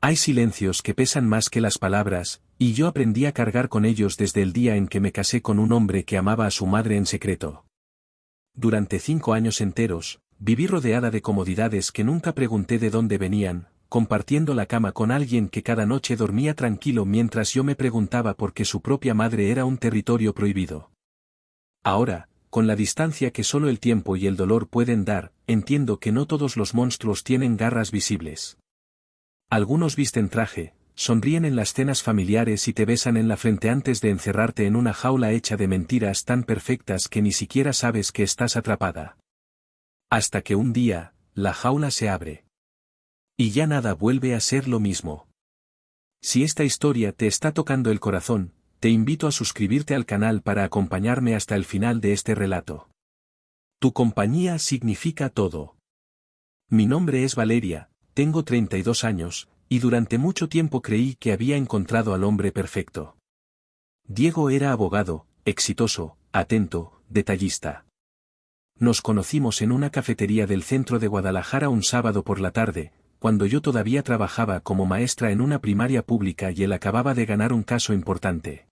Hay silencios que pesan más que las palabras, y yo aprendí a cargar con ellos desde el día en que me casé con un hombre que amaba a su madre en secreto. Durante 5 años enteros, viví rodeada de comodidades que nunca pregunté de dónde venían, compartiendo la cama con alguien que cada noche dormía tranquilo mientras yo me preguntaba por qué su propia madre era un territorio prohibido. Ahora, con la distancia que solo el tiempo y el dolor pueden dar, entiendo que no todos los monstruos tienen garras visibles. Algunos visten traje, sonríen en las cenas familiares y te besan en la frente antes de encerrarte en una jaula hecha de mentiras tan perfectas que ni siquiera sabes que estás atrapada. Hasta que un día, la jaula se abre. Y ya nada vuelve a ser lo mismo. Si esta historia te está tocando el corazón, te invito a suscribirte al canal para acompañarme hasta el final de este relato. Tu compañía significa todo. Mi nombre es Valeria, tengo 32 años, y durante mucho tiempo creí que había encontrado al hombre perfecto. Diego era abogado, exitoso, atento, detallista. Nos conocimos en una cafetería del centro de Guadalajara un sábado por la tarde, cuando yo todavía trabajaba como maestra en una primaria pública y él acababa de ganar un caso importante.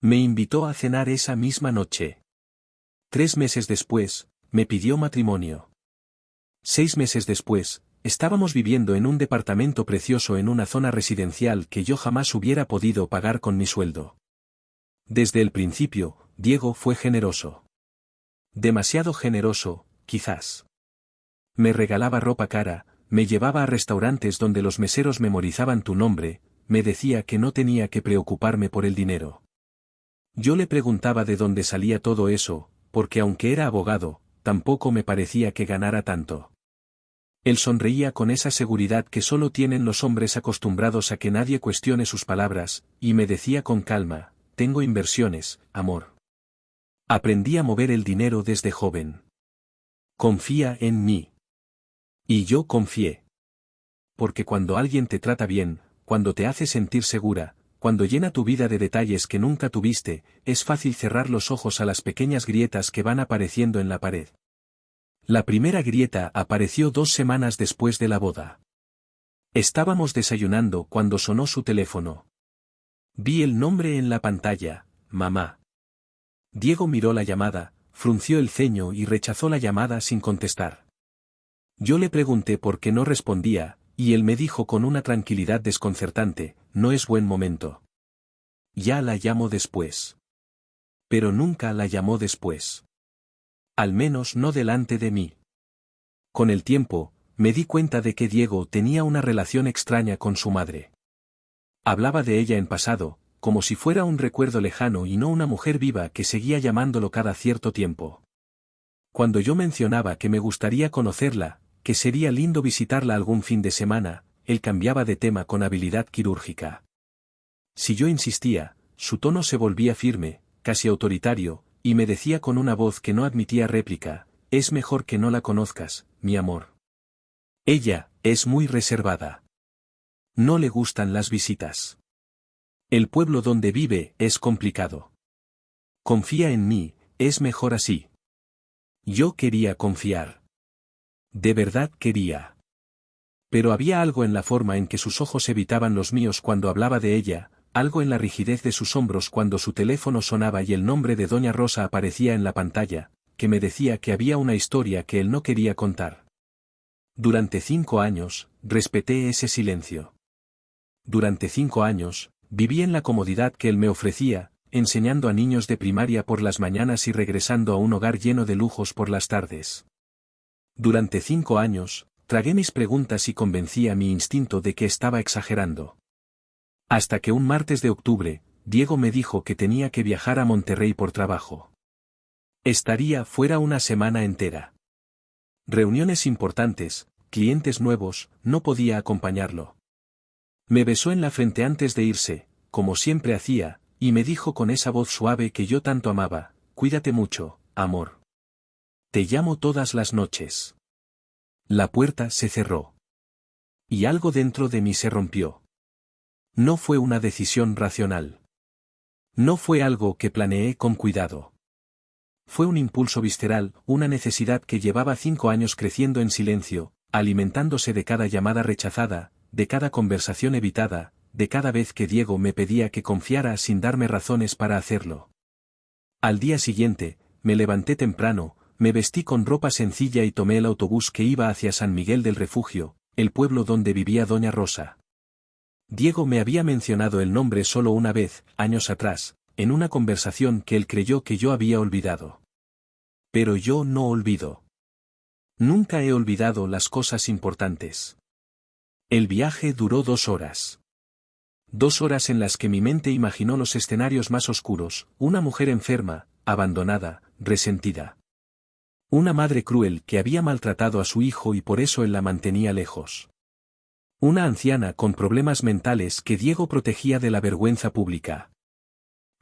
Me invitó a cenar esa misma noche. 3 meses después, me pidió matrimonio. 6 meses después, estábamos viviendo en un departamento precioso en una zona residencial que yo jamás hubiera podido pagar con mi sueldo. Desde el principio, Diego fue generoso. Demasiado generoso, quizás. Me regalaba ropa cara, me llevaba a restaurantes donde los meseros memorizaban tu nombre, me decía que no tenía que preocuparme por el dinero. Yo le preguntaba de dónde salía todo eso, porque aunque era abogado, tampoco me parecía que ganara tanto. Él sonreía con esa seguridad que solo tienen los hombres acostumbrados a que nadie cuestione sus palabras, y me decía con calma, tengo inversiones, amor. Aprendí a mover el dinero desde joven. Confía en mí. Y yo confié. Porque cuando alguien te trata bien, cuando te hace sentir segura, cuando llena tu vida de detalles que nunca tuviste, es fácil cerrar los ojos a las pequeñas grietas que van apareciendo en la pared. La primera grieta apareció 2 semanas después de la boda. Estábamos desayunando cuando sonó su teléfono. Vi el nombre en la pantalla, mamá. Diego miró la llamada, frunció el ceño y rechazó la llamada sin contestar. Yo le pregunté por qué no respondía, y él me dijo con una tranquilidad desconcertante, no es buen momento. Ya la llamo después. Pero nunca la llamó después. Al menos no delante de mí. Con el tiempo, me di cuenta de que Diego tenía una relación extraña con su madre. Hablaba de ella en pasado, como si fuera un recuerdo lejano y no una mujer viva que seguía llamándolo cada cierto tiempo. Cuando yo mencionaba que me gustaría conocerla, que sería lindo visitarla algún fin de semana, él cambiaba de tema con habilidad quirúrgica. Si yo insistía, su tono se volvía firme, casi autoritario, y me decía con una voz que no admitía réplica, es mejor que no la conozcas, mi amor. Ella es muy reservada. No le gustan las visitas. El pueblo donde vive es complicado. Confía en mí, es mejor así. Yo quería confiar. De verdad quería. Pero había algo en la forma en que sus ojos evitaban los míos cuando hablaba de ella, algo en la rigidez de sus hombros cuando su teléfono sonaba y el nombre de Doña Rosa aparecía en la pantalla, que me decía que había una historia que él no quería contar. Durante 5 años, respeté ese silencio. Durante 5 años, viví en la comodidad que él me ofrecía, enseñando a niños de primaria por las mañanas y regresando a un hogar lleno de lujos por las tardes. Durante 5 años, tragué mis preguntas y convencí a mi instinto de que estaba exagerando. Hasta que un martes de octubre, Diego me dijo que tenía que viajar a Monterrey por trabajo. Estaría fuera una semana entera. Reuniones importantes, clientes nuevos, no podía acompañarlo. Me besó en la frente antes de irse, como siempre hacía, y me dijo con esa voz suave que yo tanto amaba, cuídate mucho, amor. Te llamo todas las noches. La puerta se cerró. Y algo dentro de mí se rompió. No fue una decisión racional. No fue algo que planeé con cuidado. Fue un impulso visceral, una necesidad que llevaba 5 años creciendo en silencio, alimentándose de cada llamada rechazada, de cada conversación evitada, de cada vez que Diego me pedía que confiara sin darme razones para hacerlo. Al día siguiente, me levanté temprano, me vestí con ropa sencilla y tomé el autobús que iba hacia San Miguel del Refugio, el pueblo donde vivía doña Rosa. Diego me había mencionado el nombre solo una vez, años atrás, en una conversación que él creyó que yo había olvidado. Pero yo no olvido. Nunca he olvidado las cosas importantes. El viaje duró 2 horas. 2 horas en las que mi mente imaginó los escenarios más oscuros, una mujer enferma, abandonada, resentida. Una madre cruel que había maltratado a su hijo y por eso él la mantenía lejos. Una anciana con problemas mentales que Diego protegía de la vergüenza pública.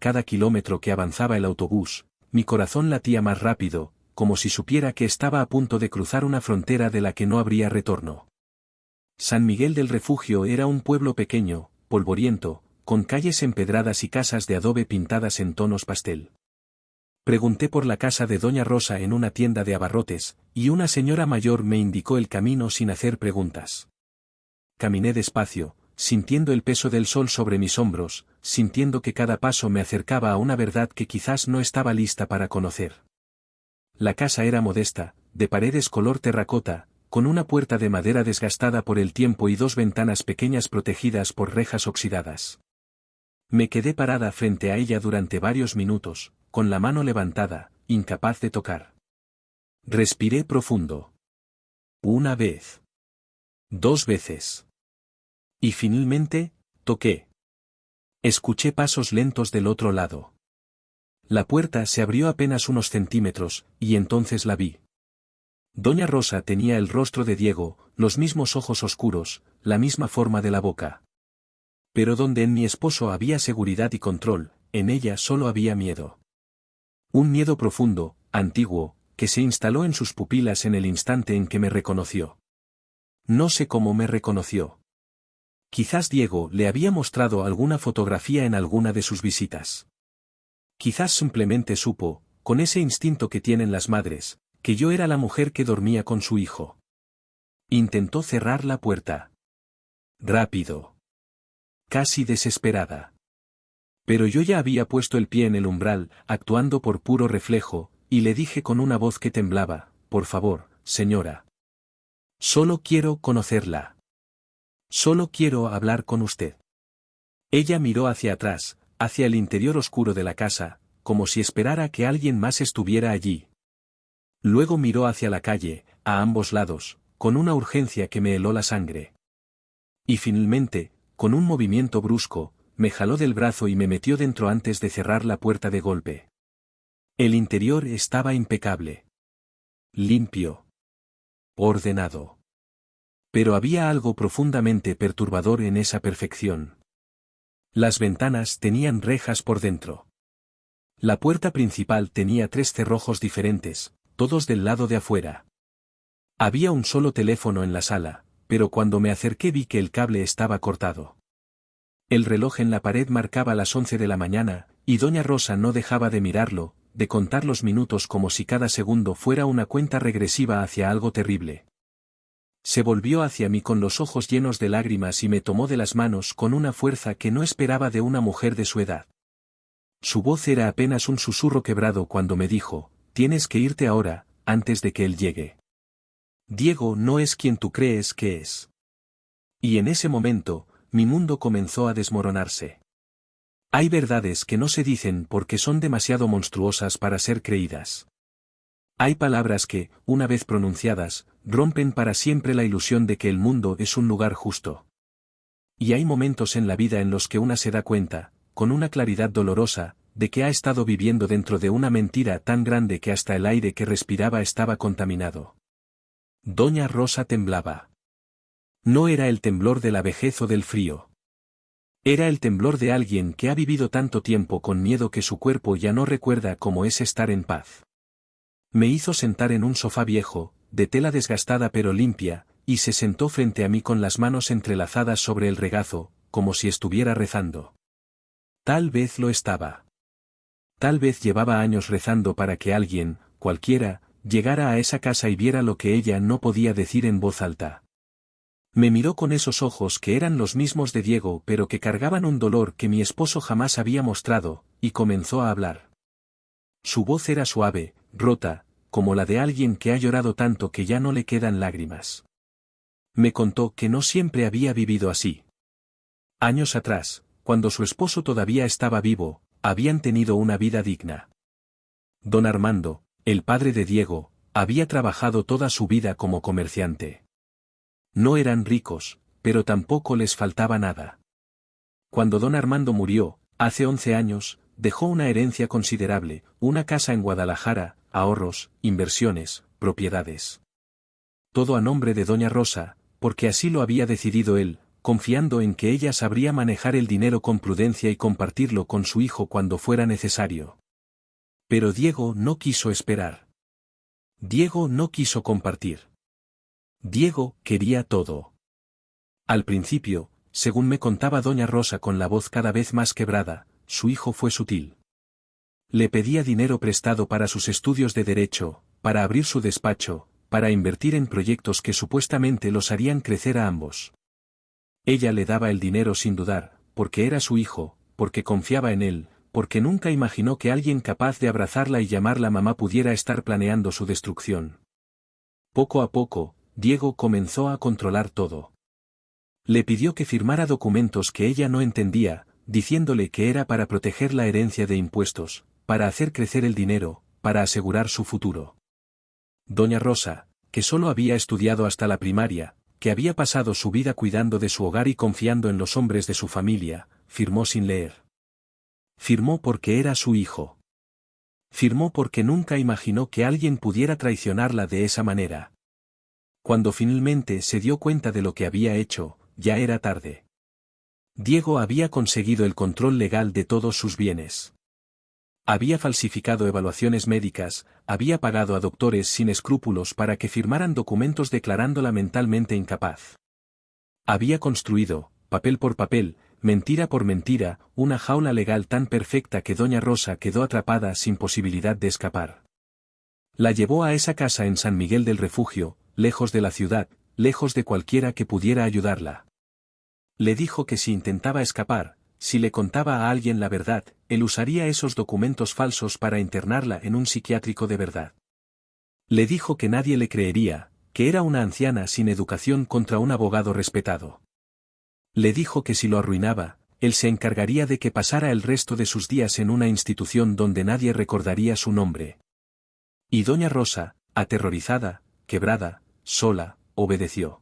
Cada kilómetro que avanzaba el autobús, mi corazón latía más rápido, como si supiera que estaba a punto de cruzar una frontera de la que no habría retorno. San Miguel del Refugio era un pueblo pequeño, polvoriento, con calles empedradas y casas de adobe pintadas en tonos pastel. Pregunté por la casa de doña Rosa en una tienda de abarrotes, y una señora mayor me indicó el camino sin hacer preguntas. Caminé despacio, sintiendo el peso del sol sobre mis hombros, sintiendo que cada paso me acercaba a una verdad que quizás no estaba lista para conocer. La casa era modesta, de paredes color terracota, con una puerta de madera desgastada por el tiempo y 2 ventanas pequeñas protegidas por rejas oxidadas. Me quedé parada frente a ella durante varios minutos, con la mano levantada, incapaz de tocar. Respiré profundo. 1 vez. 2 veces. Y finalmente, toqué. Escuché pasos lentos del otro lado. La puerta se abrió apenas unos centímetros, y entonces la vi. Doña Rosa tenía el rostro de Diego, los mismos ojos oscuros, la misma forma de la boca. Pero donde en mi esposo había seguridad y control, en ella solo había miedo. Un miedo profundo, antiguo, que se instaló en sus pupilas en el instante en que me reconoció. No sé cómo me reconoció. Quizás Diego le había mostrado alguna fotografía en alguna de sus visitas. Quizás simplemente supo, con ese instinto que tienen las madres, que yo era la mujer que dormía con su hijo. Intentó cerrar la puerta. Rápido. Casi desesperada. Pero yo ya había puesto el pie en el umbral, actuando por puro reflejo, y le dije con una voz que temblaba, por favor, señora. Solo quiero conocerla. Solo quiero hablar con usted. Ella miró hacia atrás, hacia el interior oscuro de la casa, como si esperara que alguien más estuviera allí. Luego miró hacia la calle, a ambos lados, con una urgencia que me heló la sangre. Y finalmente, con un movimiento brusco, me jaló del brazo y me metió dentro antes de cerrar la puerta de golpe. El interior estaba impecable. Limpio. Ordenado. Pero había algo profundamente perturbador en esa perfección. Las ventanas tenían rejas por dentro. La puerta principal tenía 3 cerrojos diferentes, todos del lado de afuera. Había un solo teléfono en la sala, pero cuando me acerqué vi que el cable estaba cortado. El reloj en la pared marcaba las 11 de la mañana, y doña Rosa no dejaba de mirarlo, de contar los minutos como si cada segundo fuera una cuenta regresiva hacia algo terrible. Se volvió hacia mí con los ojos llenos de lágrimas y me tomó de las manos con una fuerza que no esperaba de una mujer de su edad. Su voz era apenas un susurro quebrado cuando me dijo, tienes que irte ahora, antes de que él llegue. Diego no es quien tú crees que es. Y en ese momento, mi mundo comenzó a desmoronarse. Hay verdades que no se dicen porque son demasiado monstruosas para ser creídas. Hay palabras que, una vez pronunciadas, rompen para siempre la ilusión de que el mundo es un lugar justo. Y hay momentos en la vida en los que una se da cuenta, con una claridad dolorosa, de que ha estado viviendo dentro de una mentira tan grande que hasta el aire que respiraba estaba contaminado. Doña Rosa temblaba. No era el temblor de la vejez o del frío. Era el temblor de alguien que ha vivido tanto tiempo con miedo que su cuerpo ya no recuerda cómo es estar en paz. Me hizo sentar en un sofá viejo, de tela desgastada pero limpia, y se sentó frente a mí con las manos entrelazadas sobre el regazo, como si estuviera rezando. Tal vez lo estaba. Tal vez llevaba años rezando para que alguien, cualquiera, llegara a esa casa y viera lo que ella no podía decir en voz alta. Me miró con esos ojos que eran los mismos de Diego pero que cargaban un dolor que mi esposo jamás había mostrado, y comenzó a hablar. Su voz era suave, rota, como la de alguien que ha llorado tanto que ya no le quedan lágrimas. Me contó que no siempre había vivido así. Años atrás, cuando su esposo todavía estaba vivo, habían tenido una vida digna. Don Armando, el padre de Diego, había trabajado toda su vida como comerciante. No eran ricos, pero tampoco les faltaba nada. Cuando don Armando murió, hace 11 años, dejó una herencia considerable, una casa en Guadalajara, ahorros, inversiones, propiedades. Todo a nombre de doña Rosa, porque así lo había decidido él, confiando en que ella sabría manejar el dinero con prudencia y compartirlo con su hijo cuando fuera necesario. Pero Diego no quiso esperar. Diego no quiso compartir. Diego quería todo. Al principio, según me contaba doña Rosa con la voz cada vez más quebrada, su hijo fue sutil. Le pedía dinero prestado para sus estudios de derecho, para abrir su despacho, para invertir en proyectos que supuestamente los harían crecer a ambos. Ella le daba el dinero sin dudar, porque era su hijo, porque confiaba en él, porque nunca imaginó que alguien capaz de abrazarla y llamarla mamá pudiera estar planeando su destrucción. Poco a poco, Diego comenzó a controlar todo. Le pidió que firmara documentos que ella no entendía, diciéndole que era para proteger la herencia de impuestos, para hacer crecer el dinero, para asegurar su futuro. Doña Rosa, que solo había estudiado hasta la primaria, que había pasado su vida cuidando de su hogar y confiando en los hombres de su familia, firmó sin leer. Firmó porque era su hijo. Firmó porque nunca imaginó que alguien pudiera traicionarla de esa manera. Cuando finalmente se dio cuenta de lo que había hecho, ya era tarde. Diego había conseguido el control legal de todos sus bienes. Había falsificado evaluaciones médicas, había pagado a doctores sin escrúpulos para que firmaran documentos declarándola mentalmente incapaz. Había construido, papel por papel, mentira por mentira, una jaula legal tan perfecta que doña Rosa quedó atrapada sin posibilidad de escapar. La llevó a esa casa en San Miguel del Refugio, lejos de la ciudad, lejos de cualquiera que pudiera ayudarla. Le dijo que si intentaba escapar, si le contaba a alguien la verdad, él usaría esos documentos falsos para internarla en un psiquiátrico de verdad. Le dijo que nadie le creería, que era una anciana sin educación contra un abogado respetado. Le dijo que si lo arruinaba, él se encargaría de que pasara el resto de sus días en una institución donde nadie recordaría su nombre. Y doña Rosa, aterrorizada, quebrada, sola, obedeció.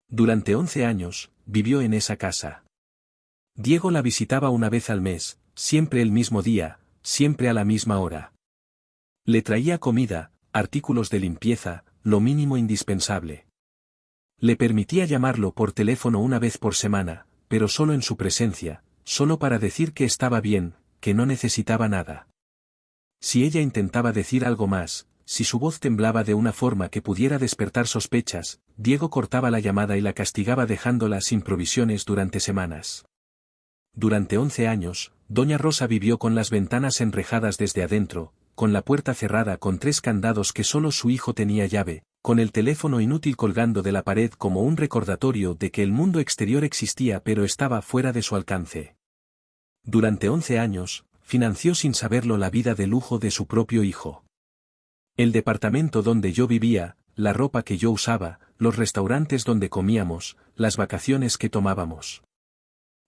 Durante 11 años, vivió en esa casa. Diego la visitaba una vez al mes, siempre el mismo día, siempre a la misma hora. Le traía comida, artículos de limpieza, lo mínimo indispensable. Le permitía llamarlo por teléfono una vez por semana, pero solo en su presencia, solo para decir que estaba bien, que no necesitaba nada. Si ella intentaba decir algo más, si su voz temblaba de una forma que pudiera despertar sospechas, Diego cortaba la llamada y la castigaba dejándola sin provisiones durante semanas. Durante 11 años, doña Rosa vivió con las ventanas enrejadas desde adentro, con la puerta cerrada con 3 candados que solo su hijo tenía llave, con el teléfono inútil colgando de la pared como un recordatorio de que el mundo exterior existía pero estaba fuera de su alcance. Durante 11 años, financió sin saberlo la vida de lujo de su propio hijo. El departamento donde yo vivía, la ropa que yo usaba, los restaurantes donde comíamos, las vacaciones que tomábamos.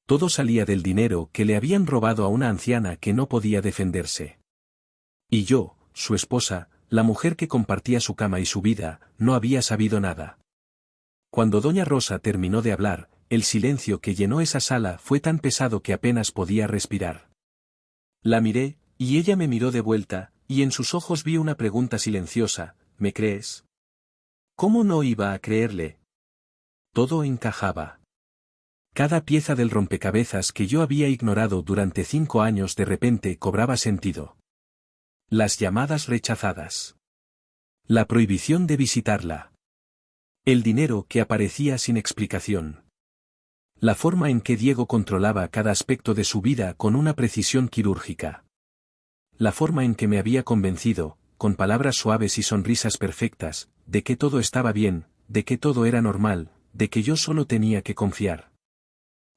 Todo salía del dinero que le habían robado a una anciana que no podía defenderse. Y yo, su esposa, la mujer que compartía su cama y su vida, no había sabido nada. Cuando doña Rosa terminó de hablar, el silencio que llenó esa sala fue tan pesado que apenas podía respirar. La miré, y ella me miró de vuelta, y en sus ojos vi una pregunta silenciosa: ¿me crees? ¿Cómo no iba a creerle? Todo encajaba. Cada pieza del rompecabezas que yo había ignorado durante 5 años de repente cobraba sentido. Las llamadas rechazadas. La prohibición de visitarla. El dinero que aparecía sin explicación. La forma en que Diego controlaba cada aspecto de su vida con una precisión quirúrgica. La forma en que me había convencido, con palabras suaves y sonrisas perfectas, de que todo estaba bien, de que todo era normal, de que yo solo tenía que confiar.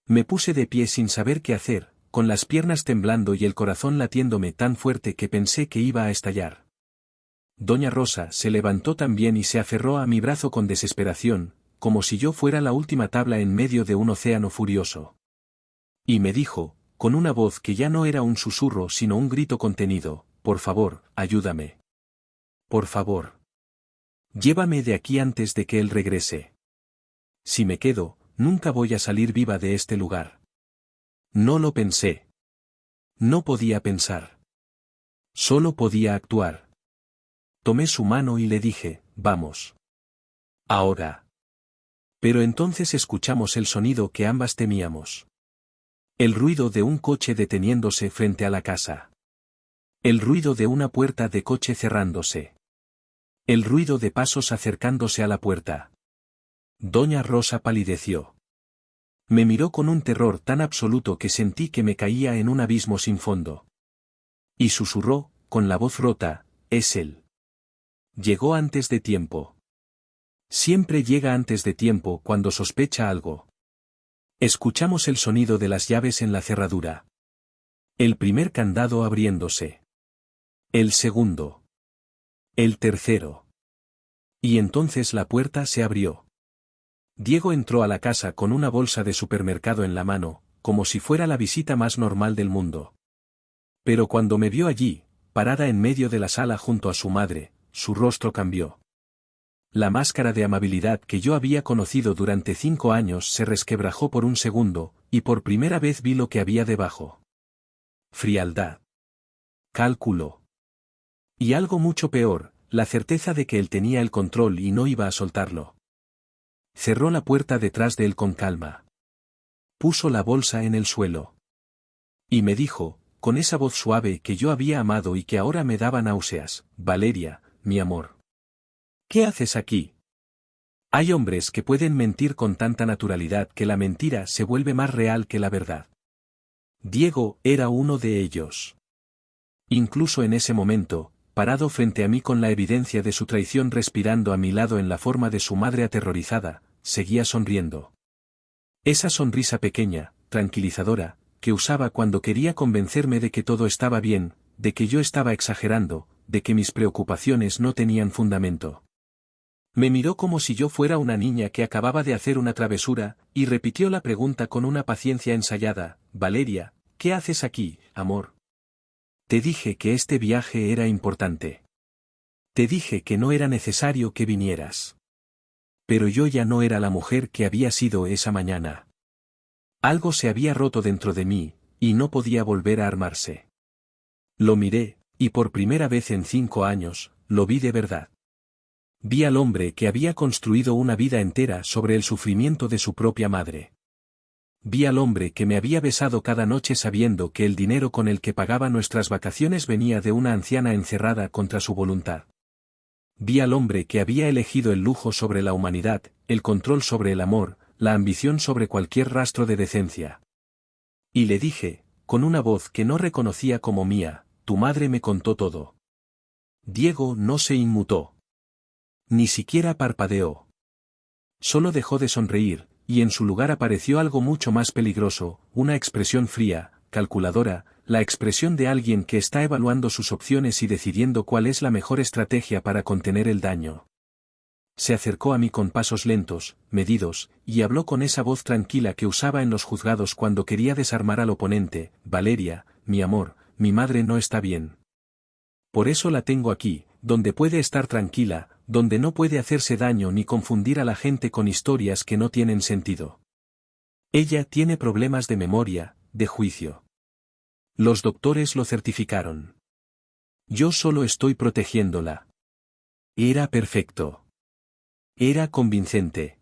Me puse de pie sin saber qué hacer, con las piernas temblando y el corazón latiéndome tan fuerte que pensé que iba a estallar. Doña Rosa se levantó también y se aferró a mi brazo con desesperación, como si yo fuera la última tabla en medio de un océano furioso. Y me dijo, con una voz que ya no era un susurro sino un grito contenido, por favor, ayúdame. Por favor. Llévame de aquí antes de que él regrese. Si me quedo, nunca voy a salir viva de este lugar. No lo pensé. No podía pensar. Solo podía actuar. Tomé su mano y le dije, vamos. Ahora. Pero entonces escuchamos el sonido que ambas temíamos. El ruido de un coche deteniéndose frente a la casa. El ruido de una puerta de coche cerrándose. El ruido de pasos acercándose a la puerta. Doña Rosa palideció. Me miró con un terror tan absoluto que sentí que me caía en un abismo sin fondo. Y susurró, con la voz rota, es él. Llegó antes de tiempo. Siempre llega antes de tiempo cuando sospecha algo. Escuchamos el sonido de las llaves en la cerradura. El primer candado abriéndose. El segundo. El tercero. Y entonces la puerta se abrió. Diego entró a la casa con una bolsa de supermercado en la mano, como si fuera la visita más normal del mundo. Pero cuando me vio allí, parada en medio de la sala junto a su madre, su rostro cambió. La máscara de amabilidad que yo había conocido durante 5 años se resquebrajó por un segundo, y por primera vez vi lo que había debajo. Frialdad. Cálculo. Y algo mucho peor, la certeza de que él tenía el control y no iba a soltarlo. Cerró la puerta detrás de él con calma. Puso la bolsa en el suelo. Y me dijo, con esa voz suave que yo había amado y que ahora me daba náuseas, Valeria, mi amor. ¿Qué haces aquí? Hay hombres que pueden mentir con tanta naturalidad que la mentira se vuelve más real que la verdad. Diego era uno de ellos. Incluso en ese momento, parado frente a mí con la evidencia de su traición respirando a mi lado en la forma de su madre aterrorizada, seguía sonriendo. Esa sonrisa pequeña, tranquilizadora, que usaba cuando quería convencerme de que todo estaba bien, de que yo estaba exagerando, de que mis preocupaciones no tenían fundamento. Me miró como si yo fuera una niña que acababa de hacer una travesura, y repitió la pregunta con una paciencia ensayada, Valeria, ¿qué haces aquí, amor? Te dije que este viaje era importante. Te dije que no era necesario que vinieras. Pero yo ya no era la mujer que había sido esa mañana. Algo se había roto dentro de mí, y no podía volver a armarse. Lo miré, y por primera vez en 5 años, lo vi de verdad. Vi al hombre que había construido una vida entera sobre el sufrimiento de su propia madre. Vi al hombre que me había besado cada noche sabiendo que el dinero con el que pagaba nuestras vacaciones venía de una anciana encerrada contra su voluntad. Vi al hombre que había elegido el lujo sobre la humanidad, el control sobre el amor, la ambición sobre cualquier rastro de decencia. Y le dije, con una voz que no reconocía como mía, tu madre me contó todo. Diego no se inmutó. Ni siquiera parpadeó. Solo dejó de sonreír, y en su lugar apareció algo mucho más peligroso, una expresión fría, calculadora, la expresión de alguien que está evaluando sus opciones y decidiendo cuál es la mejor estrategia para contener el daño. Se acercó a mí con pasos lentos, medidos, y habló con esa voz tranquila que usaba en los juzgados cuando quería desarmar al oponente, Valeria, mi amor, mi madre no está bien. Por eso la tengo aquí, donde puede estar tranquila, donde no puede hacerse daño ni confundir a la gente con historias que no tienen sentido. Ella tiene problemas de memoria, de juicio. Los doctores lo certificaron. Yo solo estoy protegiéndola. Era perfecto. Era convincente.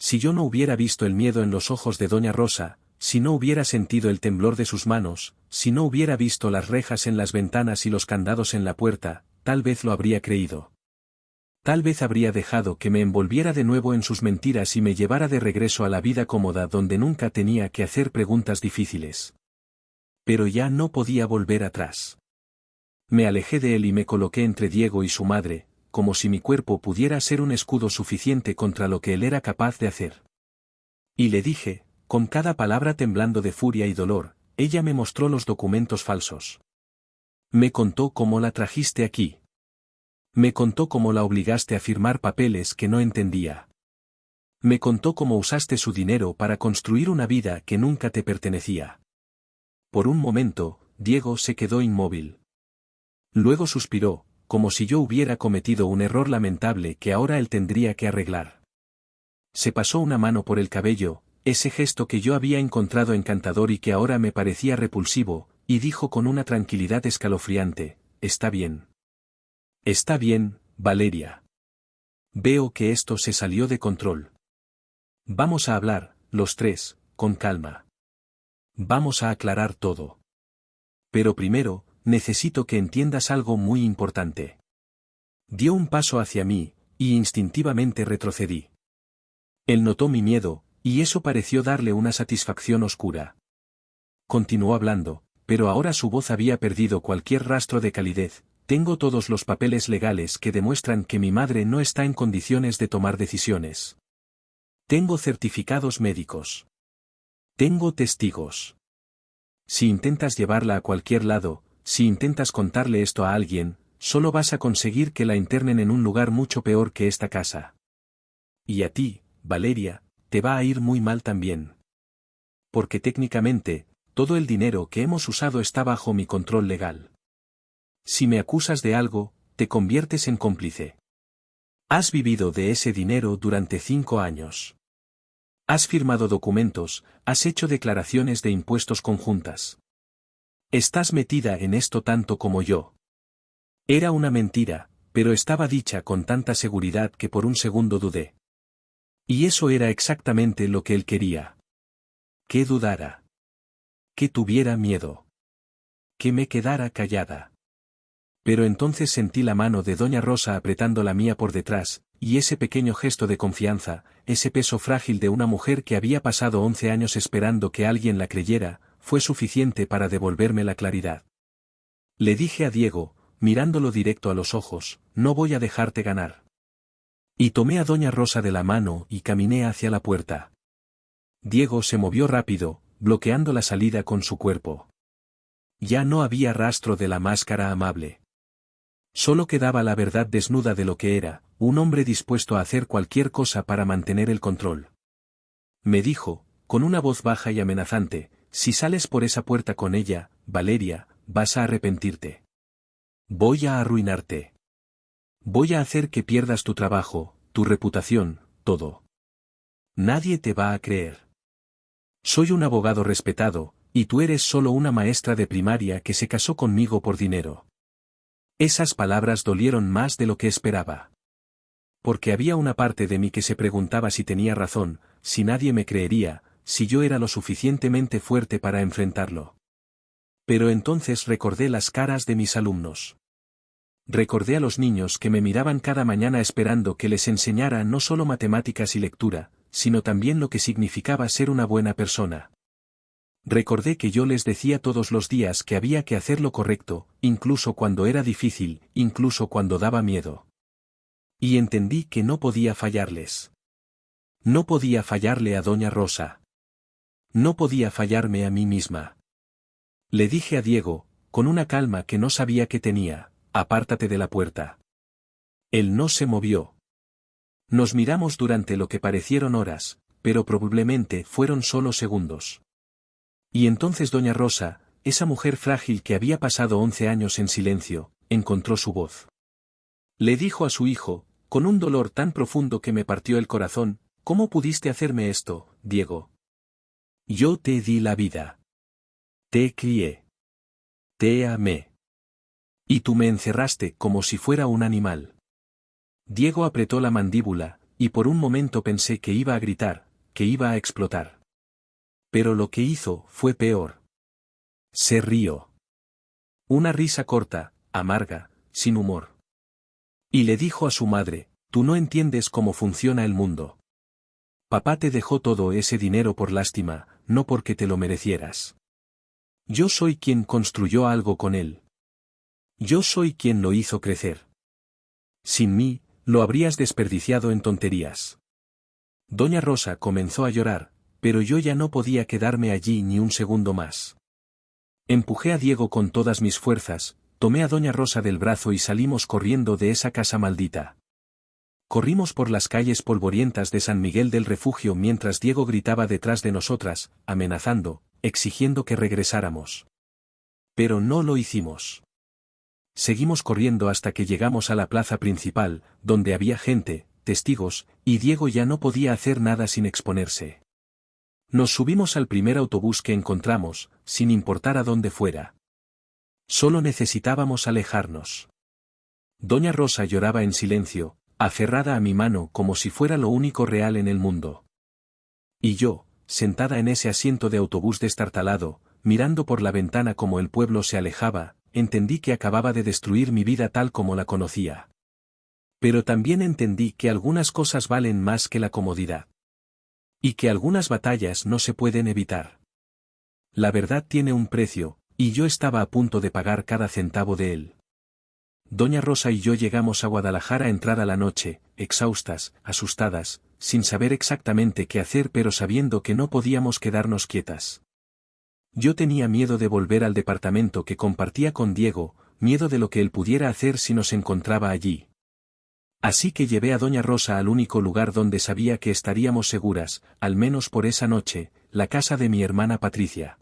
Si yo no hubiera visto el miedo en los ojos de Doña Rosa, si no hubiera sentido el temblor de sus manos, si no hubiera visto las rejas en las ventanas y los candados en la puerta, tal vez lo habría creído. Tal vez habría dejado que me envolviera de nuevo en sus mentiras y me llevara de regreso a la vida cómoda donde nunca tenía que hacer preguntas difíciles. Pero ya no podía volver atrás. Me alejé de él y me coloqué entre Diego y su madre, como si mi cuerpo pudiera ser un escudo suficiente contra lo que él era capaz de hacer. Y le dije, con cada palabra temblando de furia y dolor, ella me mostró los documentos falsos. Me contó cómo la trajiste aquí. Me contó cómo la obligaste a firmar papeles que no entendía. Me contó cómo usaste su dinero para construir una vida que nunca te pertenecía. Por un momento, Diego se quedó inmóvil. Luego suspiró, como si yo hubiera cometido un error lamentable que ahora él tendría que arreglar. Se pasó una mano por el cabello, ese gesto que yo había encontrado encantador y que ahora me parecía repulsivo, y dijo con una tranquilidad escalofriante, «Está bien. Está bien, Valeria. Veo que esto se salió de control. Vamos a hablar, los tres, con calma. Vamos a aclarar todo. Pero primero, necesito que entiendas algo muy importante». Dio un paso hacia mí, y instintivamente retrocedí. Él notó mi miedo, y eso pareció darle una satisfacción oscura. Continuó hablando, pero ahora su voz había perdido cualquier rastro de calidez. «Tengo todos los papeles legales que demuestran que mi madre no está en condiciones de tomar decisiones. Tengo certificados médicos. Tengo testigos. Si intentas llevarla a cualquier lado, si intentas contarle esto a alguien, solo vas a conseguir que la internen en un lugar mucho peor que esta casa. Y a ti, Valeria, te va a ir muy mal también. Porque técnicamente, todo el dinero que hemos usado está bajo mi control legal. Si me acusas de algo, te conviertes en cómplice. Has vivido de ese dinero durante 5 años. Has firmado documentos, has hecho declaraciones de impuestos conjuntas. Estás metida en esto tanto como yo. Era una mentira, pero estaba dicha con tanta seguridad que por un segundo dudé. Y eso era exactamente lo que él quería. Que dudara. Que tuviera miedo. Que me quedara callada. Pero entonces sentí la mano de doña Rosa apretando la mía por detrás, y ese pequeño gesto de confianza, ese peso frágil de una mujer que había pasado 11 años esperando que alguien la creyera, fue suficiente para devolverme la claridad. Le dije a Diego, mirándolo directo a los ojos, «No voy a dejarte ganar». Y tomé a doña Rosa de la mano y caminé hacia la puerta. Diego se movió rápido, bloqueando la salida con su cuerpo. Ya no había rastro de la máscara amable. Solo quedaba la verdad desnuda de lo que era, un hombre dispuesto a hacer cualquier cosa para mantener el control. Me dijo, con una voz baja y amenazante, «Si sales por esa puerta con ella, Valeria, vas a arrepentirte. Voy a arruinarte. Voy a hacer que pierdas tu trabajo, tu reputación, todo. Nadie te va a creer. Soy un abogado respetado, y tú eres solo una maestra de primaria que se casó conmigo por dinero». Esas palabras dolieron más de lo que esperaba. Porque había una parte de mí que se preguntaba si tenía razón, si nadie me creería, si yo era lo suficientemente fuerte para enfrentarlo. Pero entonces recordé las caras de mis alumnos. Recordé a los niños que me miraban cada mañana esperando que les enseñara no solo matemáticas y lectura, sino también lo que significaba ser una buena persona. Recordé que yo les decía todos los días que había que hacer lo correcto, incluso cuando era difícil, incluso cuando daba miedo. Y entendí que no podía fallarles. No podía fallarle a doña Rosa. No podía fallarme a mí misma. Le dije a Diego, con una calma que no sabía que tenía, «Apártate de la puerta». Él no se movió. Nos miramos durante lo que parecieron horas, pero probablemente fueron solo segundos. Y entonces doña Rosa, esa mujer frágil que había pasado 11 años en silencio, encontró su voz. Le dijo a su hijo, con un dolor tan profundo que me partió el corazón, «¿Cómo pudiste hacerme esto, Diego? Yo te di la vida. Te crié. Te amé. Y tú me encerraste como si fuera un animal». Diego apretó la mandíbula, y por un momento pensé que iba a gritar, que iba a explotar. Pero lo que hizo fue peor. Se rió. Una risa corta, amarga, sin humor. Y le dijo a su madre, «Tú no entiendes cómo funciona el mundo. Papá te dejó todo ese dinero por lástima, no porque te lo merecieras. Yo soy quien construyó algo con él. Yo soy quien lo hizo crecer. Sin mí, lo habrías desperdiciado en tonterías. Doña Rosa comenzó a llorar, pero yo ya no podía quedarme allí ni un segundo más. Empujé a Diego con todas mis fuerzas, tomé a Doña Rosa del brazo y salimos corriendo de esa casa maldita. Corrimos por las calles polvorientas de San Miguel del Refugio mientras Diego gritaba detrás de nosotras, amenazando, exigiendo que regresáramos. Pero no lo hicimos. Seguimos corriendo hasta que llegamos a la plaza principal, donde había gente, testigos, y Diego ya no podía hacer nada sin exponerse. Nos subimos al primer autobús que encontramos, sin importar a dónde fuera. Solo necesitábamos alejarnos. Doña Rosa lloraba en silencio, aferrada a mi mano como si fuera lo único real en el mundo. Y yo, sentada en ese asiento de autobús destartalado, mirando por la ventana como el pueblo se alejaba, entendí que acababa de destruir mi vida tal como la conocía. Pero también entendí que algunas cosas valen más que la comodidad. Y que algunas batallas no se pueden evitar. La verdad tiene un precio, y yo estaba a punto de pagar cada centavo de él. Doña Rosa y yo llegamos a Guadalajara entrada la noche, exhaustas, asustadas, sin saber exactamente qué hacer pero sabiendo que no podíamos quedarnos quietas. Yo tenía miedo de volver al departamento que compartía con Diego, miedo de lo que él pudiera hacer si nos encontraba allí. Así que llevé a Doña Rosa al único lugar donde sabía que estaríamos seguras, al menos por esa noche, la casa de mi hermana Patricia.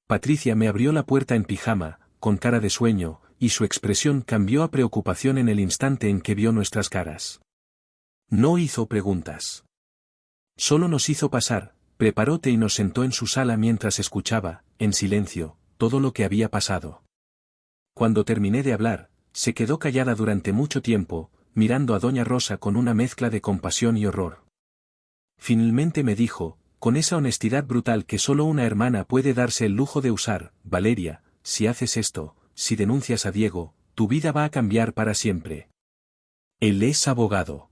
Patricia me abrió la puerta en pijama, con cara de sueño, y su expresión cambió a preocupación en el instante en que vio nuestras caras. No hizo preguntas. Solo nos hizo pasar, preparó té y nos sentó en su sala mientras escuchaba, en silencio, todo lo que había pasado. Cuando terminé de hablar, se quedó callada durante mucho tiempo, mirando a Doña Rosa con una mezcla de compasión y horror. Finalmente me dijo, con esa honestidad brutal que solo una hermana puede darse el lujo de usar: Valeria, si haces esto, si denuncias a Diego, tu vida va a cambiar para siempre. Él es abogado.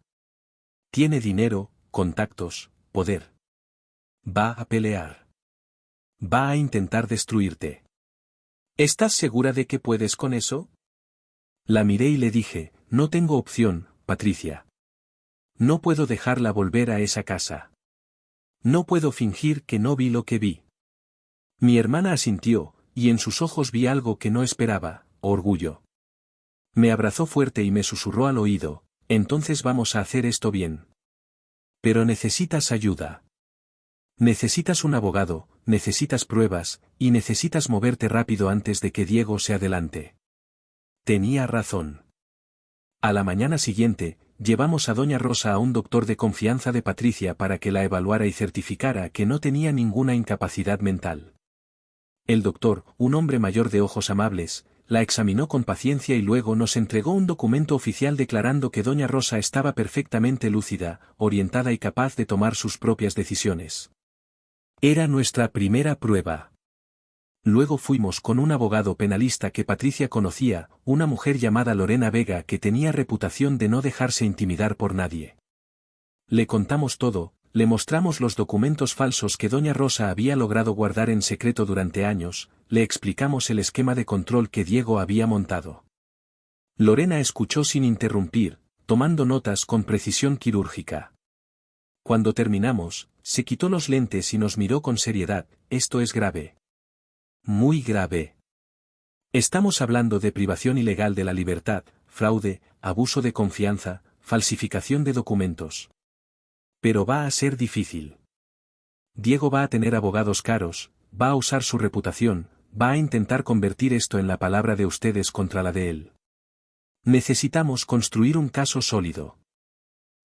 Tiene dinero, contactos, poder. Va a pelear. Va a intentar destruirte. ¿Estás segura de que puedes con eso? La miré y le dije, no tengo opción, Patricia. No puedo dejarla volver a esa casa. No puedo fingir que no vi lo que vi. Mi hermana asintió, y en sus ojos vi algo que no esperaba: orgullo. Me abrazó fuerte y me susurró al oído, entonces vamos a hacer esto bien. Pero necesitas ayuda. Necesitas un abogado, necesitas pruebas, y necesitas moverte rápido antes de que Diego se adelante. Tenía razón. A la mañana siguiente, llevamos a Doña Rosa a un doctor de confianza de Patricia para que la evaluara y certificara que no tenía ninguna incapacidad mental. El doctor, un hombre mayor de ojos amables, la examinó con paciencia y luego nos entregó un documento oficial declarando que Doña Rosa estaba perfectamente lúcida, orientada y capaz de tomar sus propias decisiones. Era nuestra primera prueba. Luego fuimos con un abogado penalista que Patricia conocía, una mujer llamada Lorena Vega que tenía reputación de no dejarse intimidar por nadie. Le contamos todo. Le mostramos los documentos falsos que Doña Rosa había logrado guardar en secreto durante años, le explicamos el esquema de control que Diego había montado. Lorena escuchó sin interrumpir, tomando notas con precisión quirúrgica. Cuando terminamos, se quitó los lentes y nos miró con seriedad: esto es grave. Muy grave. Estamos hablando de privación ilegal de la libertad, fraude, abuso de confianza, falsificación de documentos. Pero va a ser difícil. Diego va a tener abogados caros, va a usar su reputación, va a intentar convertir esto en la palabra de ustedes contra la de él. Necesitamos construir un caso sólido.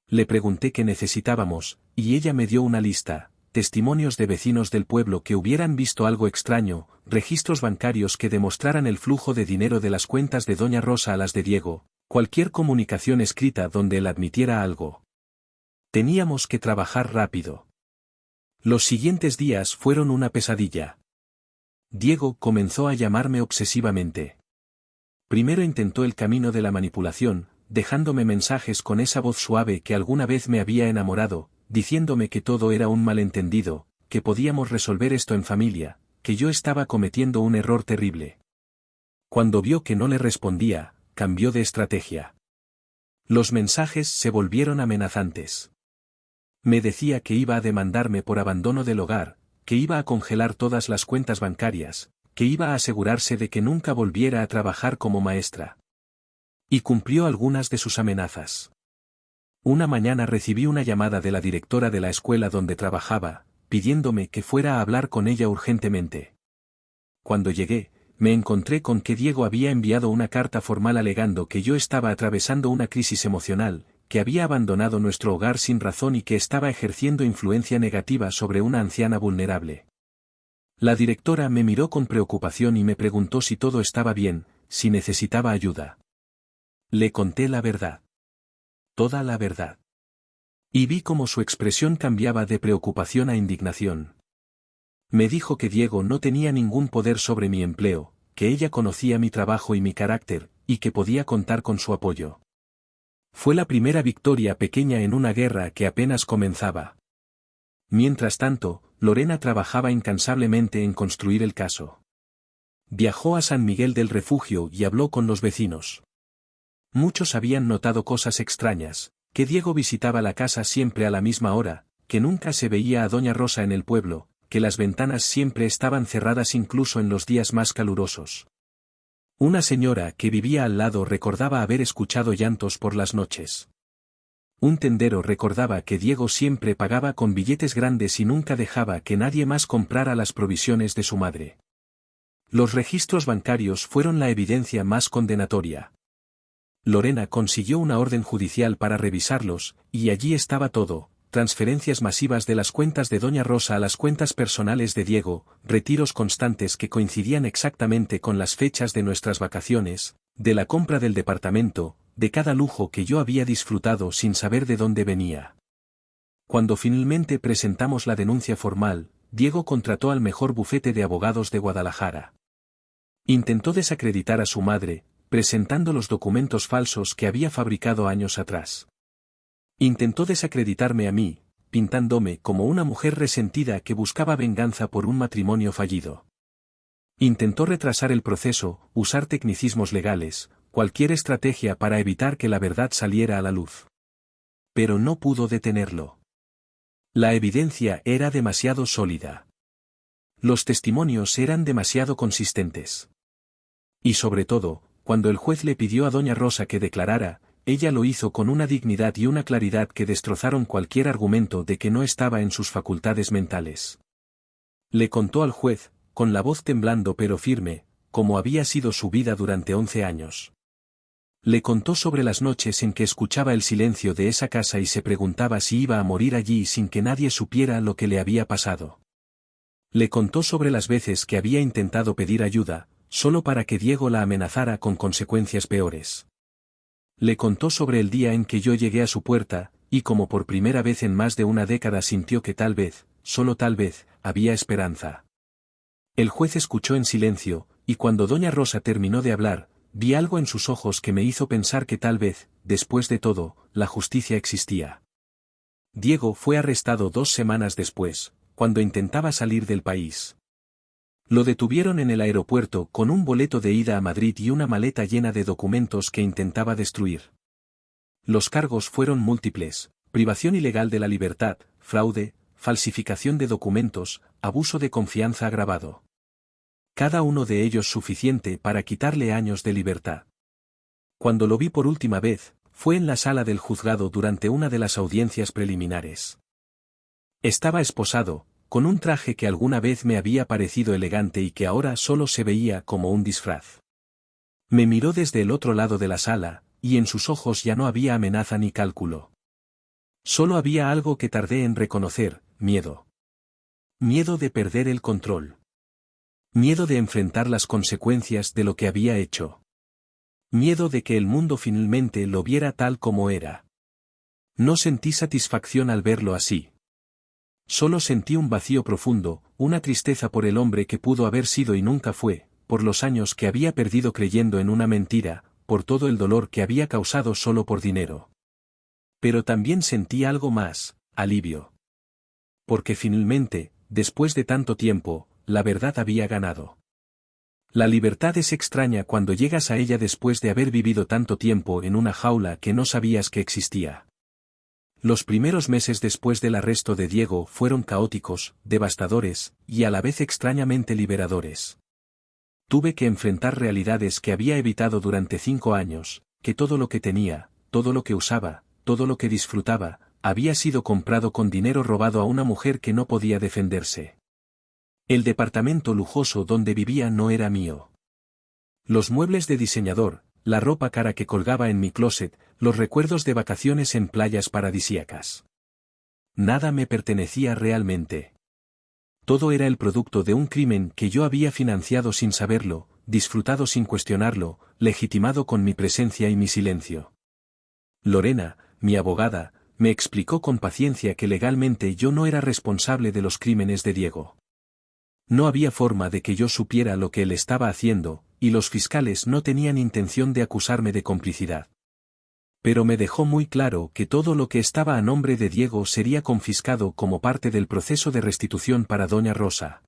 Le pregunté qué necesitábamos, y ella me dio una lista: testimonios de vecinos del pueblo que hubieran visto algo extraño, registros bancarios que demostraran el flujo de dinero de las cuentas de Doña Rosa a las de Diego, cualquier comunicación escrita donde él admitiera algo. Teníamos que trabajar rápido. Los siguientes días fueron una pesadilla. Diego comenzó a llamarme obsesivamente. Primero intentó el camino de la manipulación, dejándome mensajes con esa voz suave que alguna vez me había enamorado, diciéndome que todo era un malentendido, que podíamos resolver esto en familia, que yo estaba cometiendo un error terrible. Cuando vio que no le respondía, cambió de estrategia. Los mensajes se volvieron amenazantes. Me decía que iba a demandarme por abandono del hogar, que iba a congelar todas las cuentas bancarias, que iba a asegurarse de que nunca volviera a trabajar como maestra. Y cumplió algunas de sus amenazas. Una mañana recibí una llamada de la directora de la escuela donde trabajaba, pidiéndome que fuera a hablar con ella urgentemente. Cuando llegué, me encontré con que Diego había enviado una carta formal alegando que yo estaba atravesando una crisis emocional, que había abandonado nuestro hogar sin razón y que estaba ejerciendo influencia negativa sobre una anciana vulnerable. La directora me miró con preocupación y me preguntó si todo estaba bien, si necesitaba ayuda. Le conté la verdad. Toda la verdad. Y vi cómo su expresión cambiaba de preocupación a indignación. Me dijo que Diego no tenía ningún poder sobre mi empleo, que ella conocía mi trabajo y mi carácter, y que podía contar con su apoyo. Fue la primera victoria pequeña en una guerra que apenas comenzaba. Mientras tanto, Lorena trabajaba incansablemente en construir el caso. Viajó a San Miguel del Refugio y habló con los vecinos. Muchos habían notado cosas extrañas, que Diego visitaba la casa siempre a la misma hora, que nunca se veía a Doña Rosa en el pueblo, que las ventanas siempre estaban cerradas incluso en los días más calurosos. Una señora que vivía al lado recordaba haber escuchado llantos por las noches. Un tendero recordaba que Diego siempre pagaba con billetes grandes y nunca dejaba que nadie más comprara las provisiones de su madre. Los registros bancarios fueron la evidencia más condenatoria. Lorena consiguió una orden judicial para revisarlos, y allí estaba todo: transferencias masivas de las cuentas de Doña Rosa a las cuentas personales de Diego, retiros constantes que coincidían exactamente con las fechas de nuestras vacaciones, de la compra del departamento, de cada lujo que yo había disfrutado sin saber de dónde venía. Cuando finalmente presentamos la denuncia formal, Diego contrató al mejor bufete de abogados de Guadalajara. Intentó desacreditar a su madre, presentando los documentos falsos que había fabricado años atrás. Intentó desacreditarme a mí, pintándome como una mujer resentida que buscaba venganza por un matrimonio fallido. Intentó retrasar el proceso, usar tecnicismos legales, cualquier estrategia para evitar que la verdad saliera a la luz. Pero no pudo detenerlo. La evidencia era demasiado sólida. Los testimonios eran demasiado consistentes. Y sobre todo, cuando el juez le pidió a Doña Rosa que declarara, ella lo hizo con una dignidad y una claridad que destrozaron cualquier argumento de que no estaba en sus facultades mentales. Le contó al juez, con la voz temblando pero firme, cómo había sido su vida durante 11 años. Le contó sobre las noches en que escuchaba el silencio de esa casa y se preguntaba si iba a morir allí sin que nadie supiera lo que le había pasado. Le contó sobre las veces que había intentado pedir ayuda, solo para que Diego la amenazara con consecuencias peores. Le contó sobre el día en que yo llegué a su puerta, y como por primera vez en más de una década sintió que tal vez, solo tal vez, había esperanza. El juez escuchó en silencio, y cuando Doña Rosa terminó de hablar, vi algo en sus ojos que me hizo pensar que tal vez, después de todo, la justicia existía. Diego fue arrestado 2 semanas después, cuando intentaba salir del país. Lo detuvieron en el aeropuerto con un boleto de ida a Madrid y una maleta llena de documentos que intentaba destruir. Los cargos fueron múltiples: privación ilegal de la libertad, fraude, falsificación de documentos, abuso de confianza agravado. Cada uno de ellos suficiente para quitarle años de libertad. Cuando lo vi por última vez, fue en la sala del juzgado durante una de las audiencias preliminares. Estaba esposado, con un traje que alguna vez me había parecido elegante y que ahora solo se veía como un disfraz. Me miró desde el otro lado de la sala, y en sus ojos ya no había amenaza ni cálculo. Solo había algo que tardé en reconocer: miedo. Miedo de perder el control. Miedo de enfrentar las consecuencias de lo que había hecho. Miedo de que el mundo finalmente lo viera tal como era. No sentí satisfacción al verlo así. Solo sentí un vacío profundo, una tristeza por el hombre que pudo haber sido y nunca fue, por los años que había perdido creyendo en una mentira, por todo el dolor que había causado solo por dinero. Pero también sentí algo más: alivio. Porque finalmente, después de tanto tiempo, la verdad había ganado. La libertad es extraña cuando llegas a ella después de haber vivido tanto tiempo en una jaula que no sabías que existía. Los primeros meses después del arresto de Diego fueron caóticos, devastadores, y a la vez extrañamente liberadores. Tuve que enfrentar realidades que había evitado durante 5 años, que todo lo que tenía, todo lo que usaba, todo lo que disfrutaba, había sido comprado con dinero robado a una mujer que no podía defenderse. El departamento lujoso donde vivía no era mío. Los muebles de diseñador, la ropa cara que colgaba en mi closet, los recuerdos de vacaciones en playas paradisíacas. Nada me pertenecía realmente. Todo era el producto de un crimen que yo había financiado sin saberlo, disfrutado sin cuestionarlo, legitimado con mi presencia y mi silencio. Lorena, mi abogada, me explicó con paciencia que legalmente yo no era responsable de los crímenes de Diego. No había forma de que yo supiera lo que él estaba haciendo, y los fiscales no tenían intención de acusarme de complicidad. Pero me dejó muy claro que todo lo que estaba a nombre de Diego sería confiscado como parte del proceso de restitución para doña Rosa.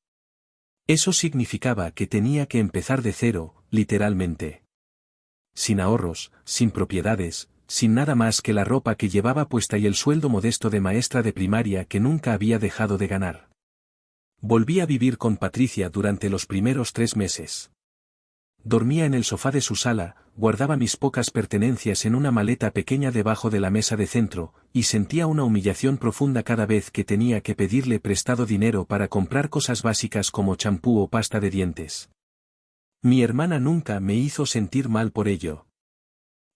Eso significaba que tenía que empezar de cero, literalmente. Sin ahorros, sin propiedades, sin nada más que la ropa que llevaba puesta y el sueldo modesto de maestra de primaria que nunca había dejado de ganar. Volví a vivir con Patricia durante los primeros 3 meses. Dormía en el sofá de su sala, guardaba mis pocas pertenencias en una maleta pequeña debajo de la mesa de centro, y sentía una humillación profunda cada vez que tenía que pedirle prestado dinero para comprar cosas básicas como champú o pasta de dientes. Mi hermana nunca me hizo sentir mal por ello.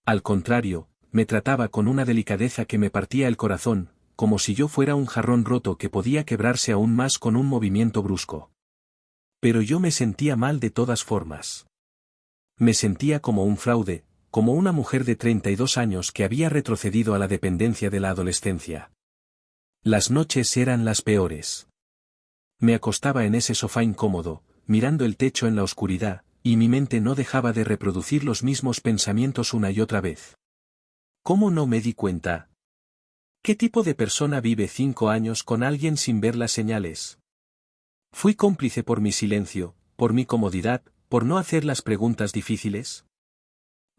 Al contrario, me trataba con una delicadeza que me partía el corazón, como si yo fuera un jarrón roto que podía quebrarse aún más con un movimiento brusco. Pero yo me sentía mal de todas formas. Me sentía como un fraude, como una mujer de 32 años que había retrocedido a la dependencia de la adolescencia. Las noches eran las peores. Me acostaba en ese sofá incómodo, mirando el techo en la oscuridad, y mi mente no dejaba de reproducir los mismos pensamientos una y otra vez. ¿Cómo no me di cuenta? ¿Qué tipo de persona vive 5 años con alguien sin ver las señales? ¿Fui cómplice por mi silencio, por mi comodidad, por no hacer las preguntas difíciles?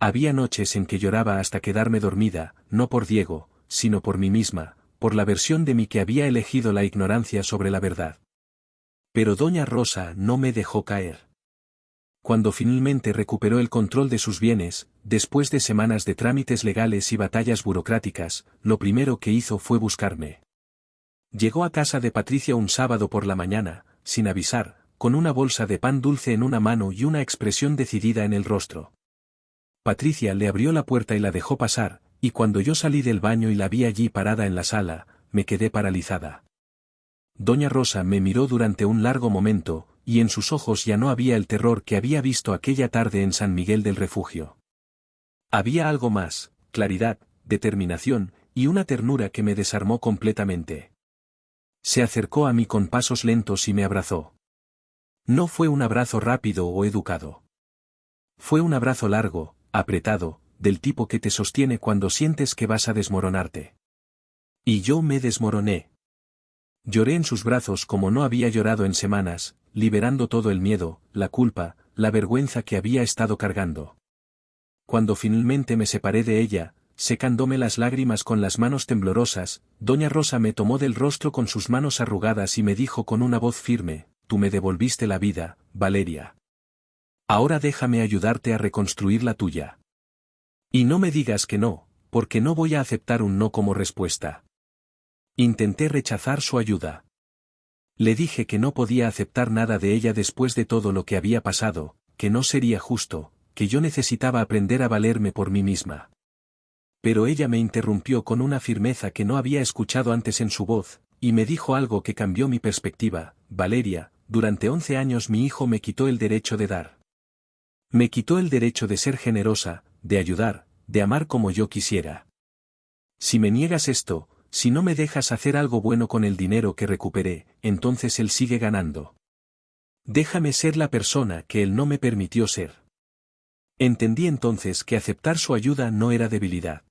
Había noches en que lloraba hasta quedarme dormida, no por Diego, sino por mí misma, por la versión de mí que había elegido la ignorancia sobre la verdad. Pero doña Rosa no me dejó caer. Cuando finalmente recuperó el control de sus bienes, después de semanas de trámites legales y batallas burocráticas, lo primero que hizo fue buscarme. Llegó a casa de Patricia un sábado por la mañana, sin avisar, con una bolsa de pan dulce en una mano y una expresión decidida en el rostro. Patricia le abrió la puerta y la dejó pasar, y cuando yo salí del baño y la vi allí parada en la sala, me quedé paralizada. Doña Rosa me miró durante un largo momento, y en sus ojos ya no había el terror que había visto aquella tarde en San Miguel del Refugio. Había algo más, claridad, determinación, y una ternura que me desarmó completamente. Se acercó a mí con pasos lentos y me abrazó. No fue un abrazo rápido o educado. Fue un abrazo largo, apretado, del tipo que te sostiene cuando sientes que vas a desmoronarte. Y yo me desmoroné. Lloré en sus brazos como no había llorado en semanas, liberando todo el miedo, la culpa, la vergüenza que había estado cargando. Cuando finalmente me separé de ella, secándome las lágrimas con las manos temblorosas, doña Rosa me tomó del rostro con sus manos arrugadas y me dijo con una voz firme: «Tú me devolviste la vida, Valeria. Ahora déjame ayudarte a reconstruir la tuya. Y no me digas que no, porque no voy a aceptar un no como respuesta». Intenté rechazar su ayuda. Le dije que no podía aceptar nada de ella después de todo lo que había pasado, que no sería justo, que yo necesitaba aprender a valerme por mí misma. Pero ella me interrumpió con una firmeza que no había escuchado antes en su voz, y me dijo algo que cambió mi perspectiva: «Valeria, durante 11 años mi hijo me quitó el derecho de dar. Me quitó el derecho de ser generosa, de ayudar, de amar como yo quisiera. Si me niegas esto, si no me dejas hacer algo bueno con el dinero que recuperé, entonces él sigue ganando. Déjame ser la persona que él no me permitió ser». Entendí entonces que aceptar su ayuda no era debilidad.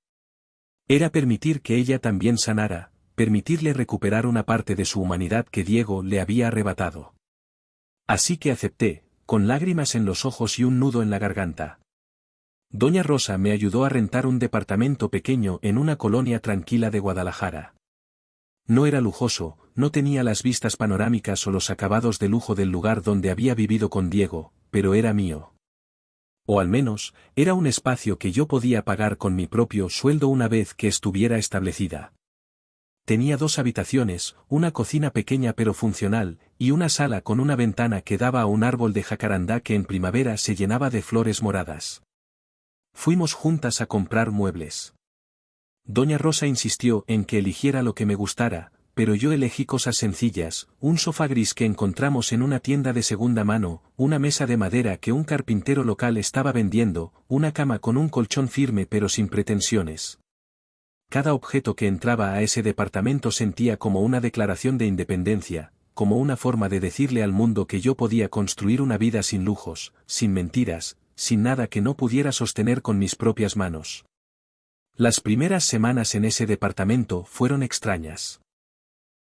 Era permitir que ella también sanara, permitirle recuperar una parte de su humanidad que Diego le había arrebatado. Así que acepté, con lágrimas en los ojos y un nudo en la garganta. Doña Rosa me ayudó a rentar un departamento pequeño en una colonia tranquila de Guadalajara. No era lujoso, no tenía las vistas panorámicas o los acabados de lujo del lugar donde había vivido con Diego, pero era mío. O al menos, era un espacio que yo podía pagar con mi propio sueldo una vez que estuviera establecida. Tenía 2 habitaciones, una cocina pequeña pero funcional, y una sala con una ventana que daba a un árbol de jacarandá que en primavera se llenaba de flores moradas. Fuimos juntas a comprar muebles. Doña Rosa insistió en que eligiera lo que me gustara, pero yo elegí cosas sencillas, un sofá gris que encontramos en una tienda de segunda mano, una mesa de madera que un carpintero local estaba vendiendo, una cama con un colchón firme pero sin pretensiones. Cada objeto que entraba a ese departamento sentía como una declaración de independencia, como una forma de decirle al mundo que yo podía construir una vida sin lujos, sin mentiras, sin nada que no pudiera sostener con mis propias manos. Las primeras semanas en ese departamento fueron extrañas.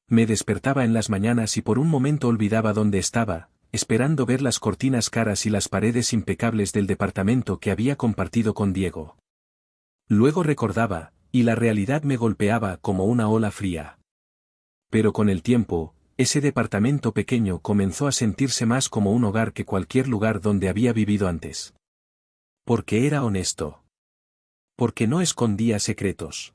Me despertaba en las mañanas y por un momento olvidaba dónde estaba, esperando ver las cortinas caras y las paredes impecables del departamento que había compartido con Diego. Luego recordaba, y la realidad me golpeaba como una ola fría. Pero con el tiempo, ese departamento pequeño comenzó a sentirse más como un hogar que cualquier lugar donde había vivido antes. Porque era honesto. Porque no escondía secretos.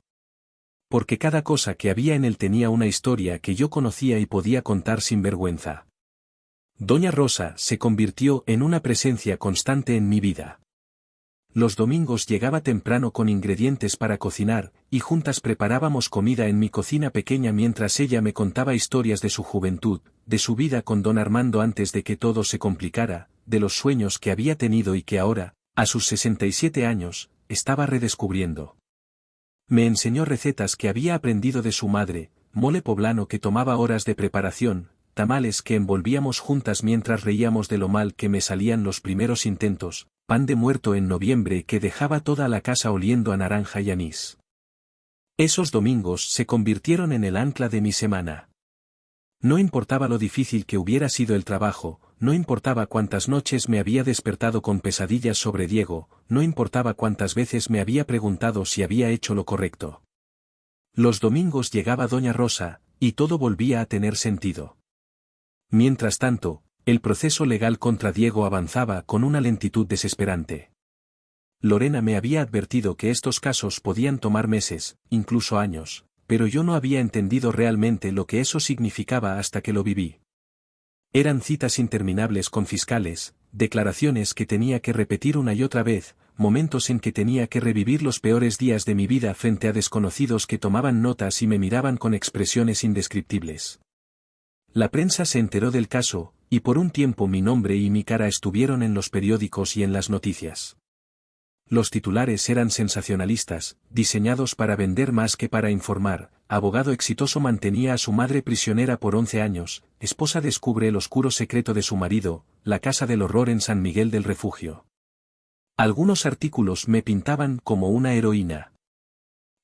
Porque cada cosa que había en él tenía una historia que yo conocía y podía contar sin vergüenza. Doña Rosa se convirtió en una presencia constante en mi vida. Los domingos llegaba temprano con ingredientes para cocinar, y juntas preparábamos comida en mi cocina pequeña mientras ella me contaba historias de su juventud, de su vida con don Armando antes de que todo se complicara, de los sueños que había tenido y que ahora, a sus 67 años, estaba redescubriendo. Me enseñó recetas que había aprendido de su madre, mole poblano que tomaba horas de preparación, tamales que envolvíamos juntas mientras reíamos de lo mal que me salían los primeros intentos, pan de muerto en noviembre que dejaba toda la casa oliendo a naranja y anís. Esos domingos se convirtieron en el ancla de mi semana. No importaba lo difícil que hubiera sido el trabajo, no importaba cuántas noches me había despertado con pesadillas sobre Diego, no importaba cuántas veces me había preguntado si había hecho lo correcto. Los domingos llegaba doña Rosa, y todo volvía a tener sentido. Mientras tanto, el proceso legal contra Diego avanzaba con una lentitud desesperante. Lorena me había advertido que estos casos podían tomar meses, incluso años, pero yo no había entendido realmente lo que eso significaba hasta que lo viví. Eran citas interminables con fiscales, declaraciones que tenía que repetir una y otra vez, momentos en que tenía que revivir los peores días de mi vida frente a desconocidos que tomaban notas y me miraban con expresiones indescriptibles. La prensa se enteró del caso, y por un tiempo mi nombre y mi cara estuvieron en los periódicos y en las noticias. Los titulares eran sensacionalistas, diseñados para vender más que para informar. Abogado exitoso mantenía a su madre prisionera por 11 años, esposa descubre el oscuro secreto de su marido, la casa del horror en San Miguel del Refugio. Algunos artículos me pintaban como una heroína.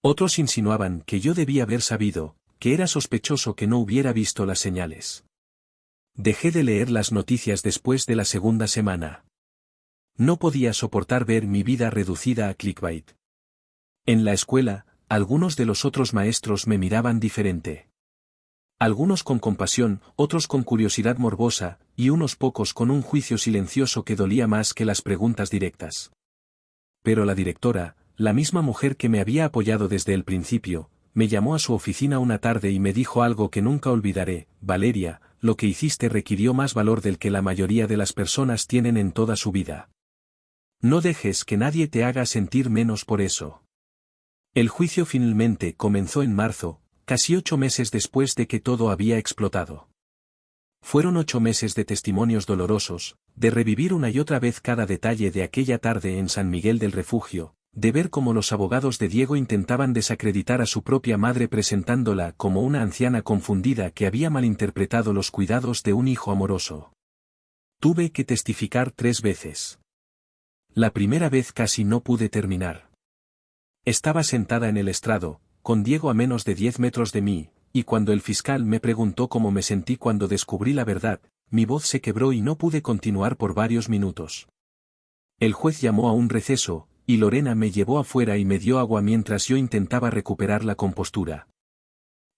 Otros insinuaban que yo debía haber sabido, que era sospechoso que no hubiera visto las señales. Dejé de leer las noticias después de la segunda semana. No podía soportar ver mi vida reducida a clickbait. En la escuela, algunos de los otros maestros me miraban diferente. Algunos con compasión, otros con curiosidad morbosa, y unos pocos con un juicio silencioso que dolía más que las preguntas directas. Pero la directora, la misma mujer que me había apoyado desde el principio, me llamó a su oficina una tarde y me dijo algo que nunca olvidaré: Valeria, lo que hiciste requirió más valor del que la mayoría de las personas tienen en toda su vida. No dejes que nadie te haga sentir menos por eso. El juicio finalmente comenzó en marzo, casi 8 meses después de que todo había explotado. Fueron 8 meses de testimonios dolorosos, de revivir una y otra vez cada detalle de aquella tarde en San Miguel del Refugio, de ver cómo los abogados de Diego intentaban desacreditar a su propia madre presentándola como una anciana confundida que había malinterpretado los cuidados de un hijo amoroso. Tuve que testificar 3 veces. La primera vez casi no pude terminar. Estaba sentada en el estrado, con Diego a menos de 10 metros de mí, y cuando el fiscal me preguntó cómo me sentí cuando descubrí la verdad, Mi voz se quebró y no pude continuar por varios minutos. El juez llamó a un receso, y Lorena me llevó afuera y me dio agua mientras yo intentaba recuperar la compostura.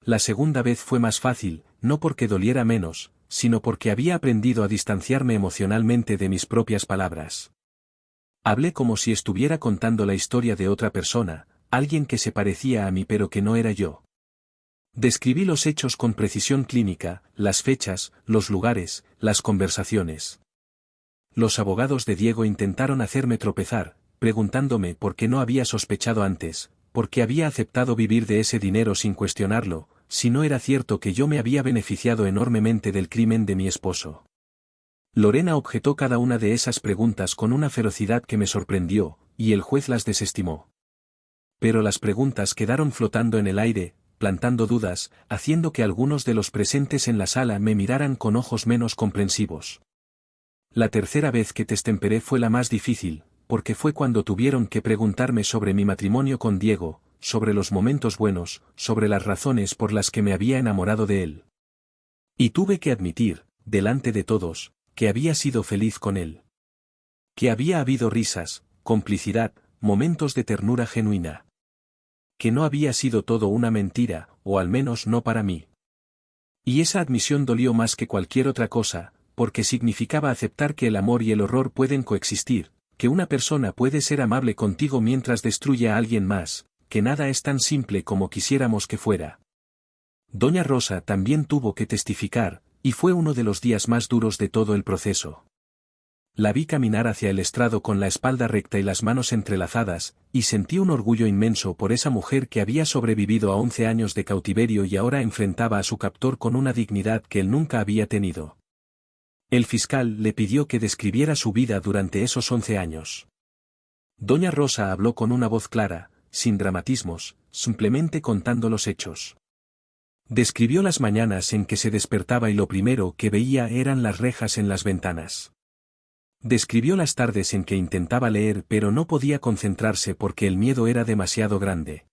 La segunda vez fue más fácil, no porque doliera menos, sino porque había aprendido a distanciarme emocionalmente de mis propias palabras. Hablé como si estuviera contando la historia de otra persona, alguien que se parecía a mí pero que no era yo. Describí los hechos con precisión clínica, las fechas, los lugares, las conversaciones. Los abogados de Diego intentaron hacerme tropezar, preguntándome por qué no había sospechado antes, por qué había aceptado vivir de ese dinero sin cuestionarlo, si no era cierto que yo me había beneficiado enormemente del crimen de mi esposo. Lorena objetó cada una de esas preguntas con una ferocidad que me sorprendió, y el juez las desestimó. Pero las preguntas quedaron flotando en el aire, plantando dudas, haciendo que algunos de los presentes en la sala me miraran con ojos menos comprensivos. La tercera vez que testemperé fue la más difícil, porque fue cuando tuvieron que preguntarme sobre mi matrimonio con Diego, sobre los momentos buenos, sobre las razones por las que me había enamorado de él. Y tuve que admitir, delante de todos, que había sido feliz con él. Que había habido risas, complicidad, momentos de ternura genuina. Que no había sido todo una mentira, o al menos no para mí. Y esa admisión dolió más que cualquier otra cosa, porque significaba aceptar que el amor y el horror pueden coexistir, que una persona puede ser amable contigo mientras destruye a alguien más, que nada es tan simple como quisiéramos que fuera. Doña Rosa también tuvo que testificar, y fue uno de los días más duros de todo el proceso. La vi caminar hacia el estrado con la espalda recta y las manos entrelazadas, y sentí un orgullo inmenso por esa mujer que había sobrevivido a 11 años de cautiverio y ahora enfrentaba a su captor con una dignidad que él nunca había tenido. El fiscal le pidió que describiera su vida durante esos 11 años. Doña Rosa habló con una voz clara, sin dramatismos, simplemente contando los hechos. Describió las mañanas en que se despertaba y lo primero que veía eran las rejas en las ventanas. Describió las tardes en que intentaba leer pero no podía concentrarse porque el miedo era demasiado grande.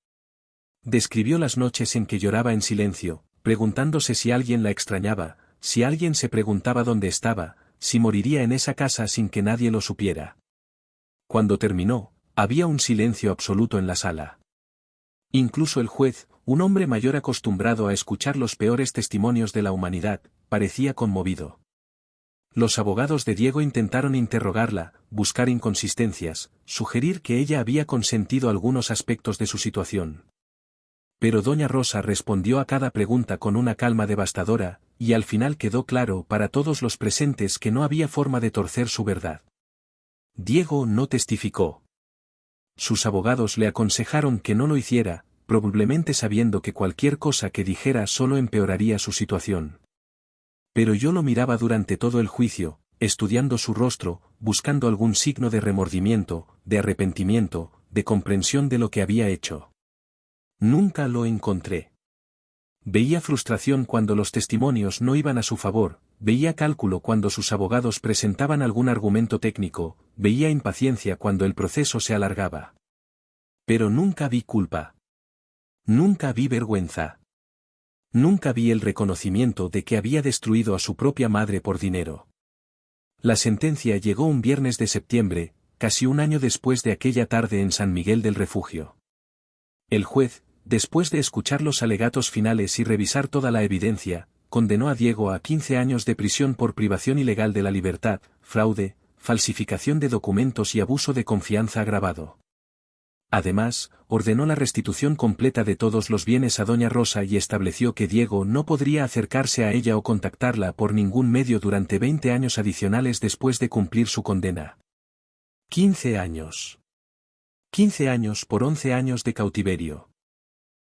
Describió las noches en que lloraba en silencio, preguntándose si alguien la extrañaba, si alguien se preguntaba dónde estaba, si moriría en esa casa sin que nadie lo supiera. Cuando terminó, había un silencio absoluto en la sala. Incluso el juez, un hombre mayor acostumbrado a escuchar los peores testimonios de la humanidad, parecía conmovido. Los abogados de Diego intentaron interrogarla, buscar inconsistencias, sugerir que ella había consentido algunos aspectos de su situación. Pero doña Rosa respondió a cada pregunta con una calma devastadora, y al final quedó claro para todos los presentes que no había forma de torcer su verdad. Diego no testificó. Sus abogados le aconsejaron que no lo hiciera, probablemente sabiendo que cualquier cosa que dijera solo empeoraría su situación. Pero yo lo miraba durante todo el juicio, estudiando su rostro, buscando algún signo de remordimiento, de arrepentimiento, de comprensión de lo que había hecho. Nunca lo encontré. Veía frustración cuando los testimonios no iban a su favor, veía cálculo cuando sus abogados presentaban algún argumento técnico, veía impaciencia cuando el proceso se alargaba. Pero nunca vi culpa. Nunca vi vergüenza. Nunca vi el reconocimiento de que había destruido a su propia madre por dinero. La sentencia llegó un viernes de septiembre, casi un año después de aquella tarde en San Miguel del Refugio. El juez, después de escuchar los alegatos finales y revisar toda la evidencia, condenó a Diego a 15 años de prisión por privación ilegal de la libertad, fraude, falsificación de documentos y abuso de confianza agravado. Además, ordenó la restitución completa de todos los bienes a doña Rosa y estableció que Diego no podría acercarse a ella o contactarla por ningún medio durante 20 años adicionales después de cumplir su condena. 15 años. 15 años por 11 años de cautiverio.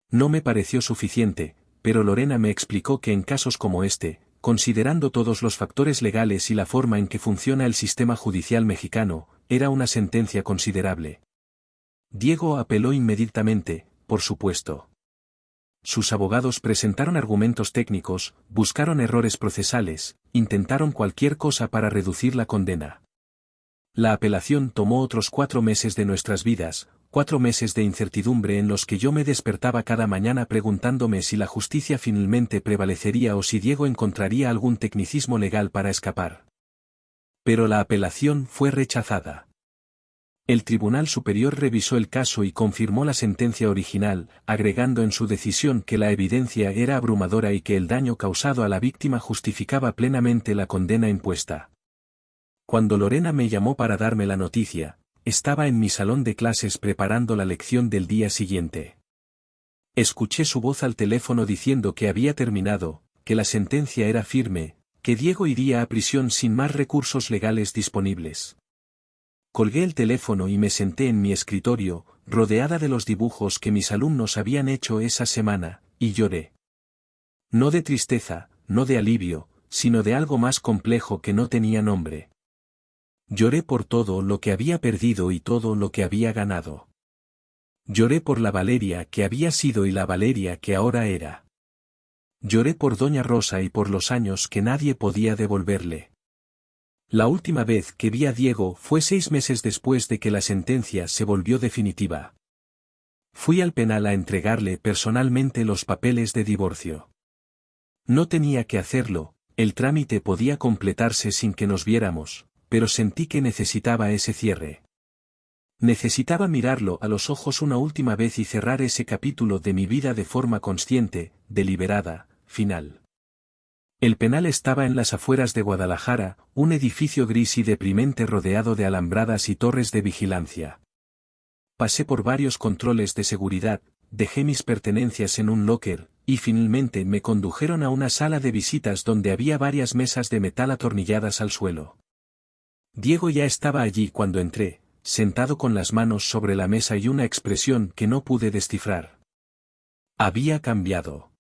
No me pareció suficiente, pero Lorena me explicó que en casos como este, considerando todos los factores legales y la forma en que funciona el sistema judicial mexicano, era una sentencia considerable. Diego apeló inmediatamente, por supuesto. Sus abogados presentaron argumentos técnicos, buscaron errores procesales, intentaron cualquier cosa para reducir la condena. La apelación tomó otros 4 meses de nuestras vidas, 4 meses de incertidumbre en los que yo me despertaba cada mañana preguntándome si la justicia finalmente prevalecería o si Diego encontraría algún tecnicismo legal para escapar. Pero la apelación fue rechazada. El Tribunal Superior revisó el caso y confirmó la sentencia original, agregando en su decisión que la evidencia era abrumadora y que el daño causado a la víctima justificaba plenamente la condena impuesta. Cuando Lorena me llamó para darme la noticia, estaba en mi salón de clases preparando la lección del día siguiente. Escuché su voz al teléfono diciendo que había terminado, que la sentencia era firme, que Diego iría a prisión sin más recursos legales disponibles. Colgué el teléfono y me senté en mi escritorio, rodeada de los dibujos que mis alumnos habían hecho esa semana, y lloré. No de tristeza, no de alivio, sino de algo más complejo que no tenía nombre. Lloré por todo lo que había perdido y todo lo que había ganado. Lloré por la Valeria que había sido y la Valeria que ahora era. Lloré por Doña Rosa y por los años que nadie podía devolverle. La última vez que vi a Diego fue 6 meses después de que la sentencia se volvió definitiva. Fui al penal a entregarle personalmente los papeles de divorcio. No tenía que hacerlo, el trámite podía completarse sin que nos viéramos, pero sentí que necesitaba ese cierre. Necesitaba mirarlo a los ojos una última vez y cerrar ese capítulo de mi vida de forma consciente, deliberada, final. El penal estaba en las afueras de Guadalajara, un edificio gris y deprimente rodeado de alambradas y torres de vigilancia. Pasé por varios controles de seguridad, dejé mis pertenencias en un locker, y finalmente me condujeron a una sala de visitas donde había varias mesas de metal atornilladas al suelo. Diego ya estaba allí cuando entré, sentado con las manos sobre la mesa y una expresión que no pude descifrar. Había cambiado.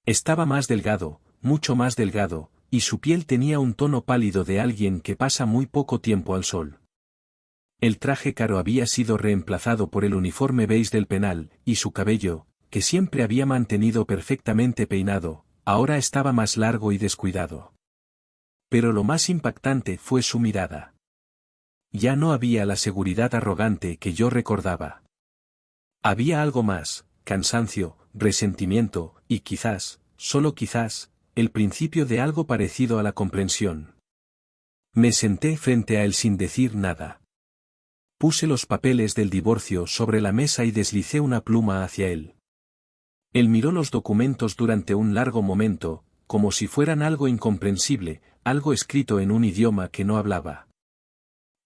Estaba más delgado, mucho más delgado, y su piel tenía un tono pálido de alguien que pasa muy poco tiempo al sol. El traje caro había sido reemplazado por el uniforme beige del penal, y su cabello, que siempre había mantenido perfectamente peinado, ahora estaba más largo y descuidado. Pero lo más impactante fue su mirada. Ya no había la seguridad arrogante que yo recordaba. Había algo más, cansancio, resentimiento, y quizás, solo quizás, el principio de algo parecido a la comprensión. Me senté frente a él sin decir nada. Puse los papeles del divorcio sobre la mesa y deslicé una pluma hacia él. Él miró los documentos durante un largo momento, como si fueran algo incomprensible, algo escrito en un idioma que no hablaba.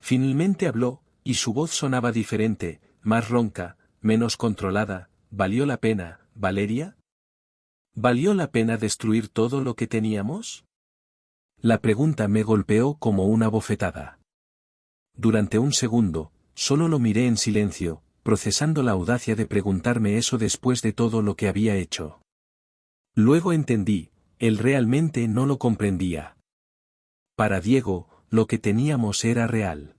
Finalmente habló, y su voz sonaba diferente, más ronca, menos controlada. ¿Valió la pena, Valeria? ¿Valió la pena destruir todo lo que teníamos? La pregunta me golpeó como una bofetada. Durante un segundo, solo lo miré en silencio, procesando la audacia de preguntarme eso después de todo lo que había hecho. Luego entendí, él realmente no lo comprendía. Para Diego, lo que teníamos era real.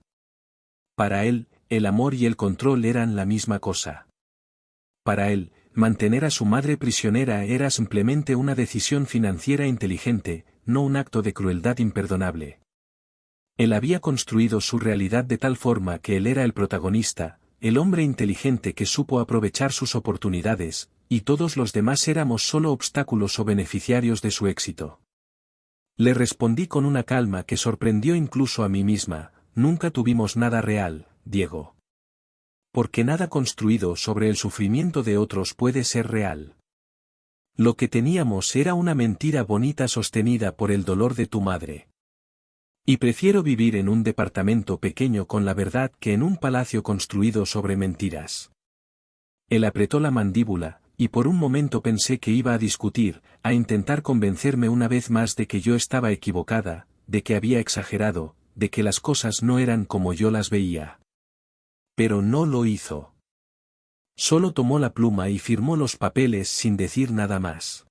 Para él, el amor y el control eran la misma cosa. Para él, mantener a su madre prisionera era simplemente una decisión financiera inteligente, no un acto de crueldad imperdonable. Él había construido su realidad de tal forma que él era el protagonista, el hombre inteligente que supo aprovechar sus oportunidades, y todos los demás éramos solo obstáculos o beneficiarios de su éxito. Le respondí con una calma que sorprendió incluso a mí misma: nunca tuvimos nada real, Diego. Porque nada construido sobre el sufrimiento de otros puede ser real. Lo que teníamos era una mentira bonita sostenida por el dolor de tu madre. Y prefiero vivir en un departamento pequeño con la verdad que en un palacio construido sobre mentiras. Él apretó la mandíbula, y por un momento pensé que iba a discutir, a intentar convencerme una vez más de que yo estaba equivocada, de que había exagerado, de que las cosas no eran como yo las veía. Pero no lo hizo. Solo tomó la pluma y firmó los papeles sin decir nada más.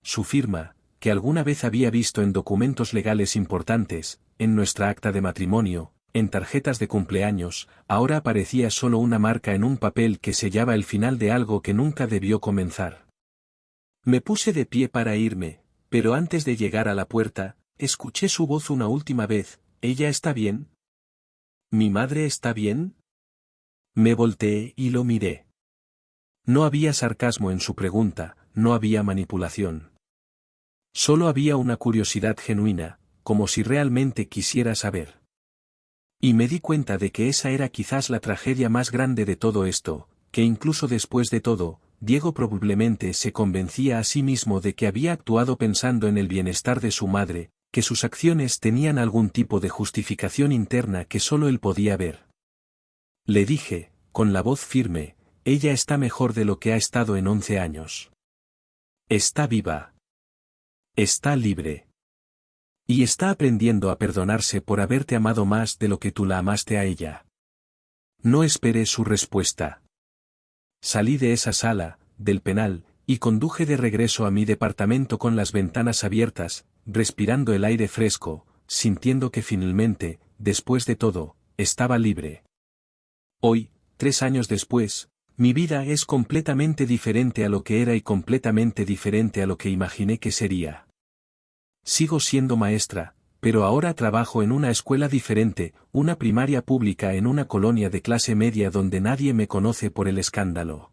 Su firma, que alguna vez había visto en documentos legales importantes, en nuestra acta de matrimonio, en tarjetas de cumpleaños, ahora aparecía solo una marca en un papel que sellaba el final de algo que nunca debió comenzar. Me puse de pie para irme, pero antes de llegar a la puerta, escuché su voz una última vez: ¿ella está bien? ¿Mi madre está bien? Me volteé y lo miré. No había sarcasmo en su pregunta, no había manipulación. Solo había una curiosidad genuina, como si realmente quisiera saber. Y me di cuenta de que esa era quizás la tragedia más grande de todo esto, que incluso después de todo, Diego probablemente se convencía a sí mismo de que había actuado pensando en el bienestar de su madre, que sus acciones tenían algún tipo de justificación interna que solo él podía ver. Le dije, con la voz firme, ella está mejor de lo que ha estado en 11 años. Está viva. Está libre. Y está aprendiendo a perdonarse por haberte amado más de lo que tú la amaste a ella. No esperé su respuesta. Salí de esa sala, del penal, y conduje de regreso a mi departamento con las ventanas abiertas, respirando el aire fresco, sintiendo que finalmente, después de todo, estaba libre. Hoy, 3 años después, mi vida es completamente diferente a lo que era y completamente diferente a lo que imaginé que sería. Sigo siendo maestra, pero ahora trabajo en una escuela diferente, una primaria pública en una colonia de clase media donde nadie me conoce por el escándalo.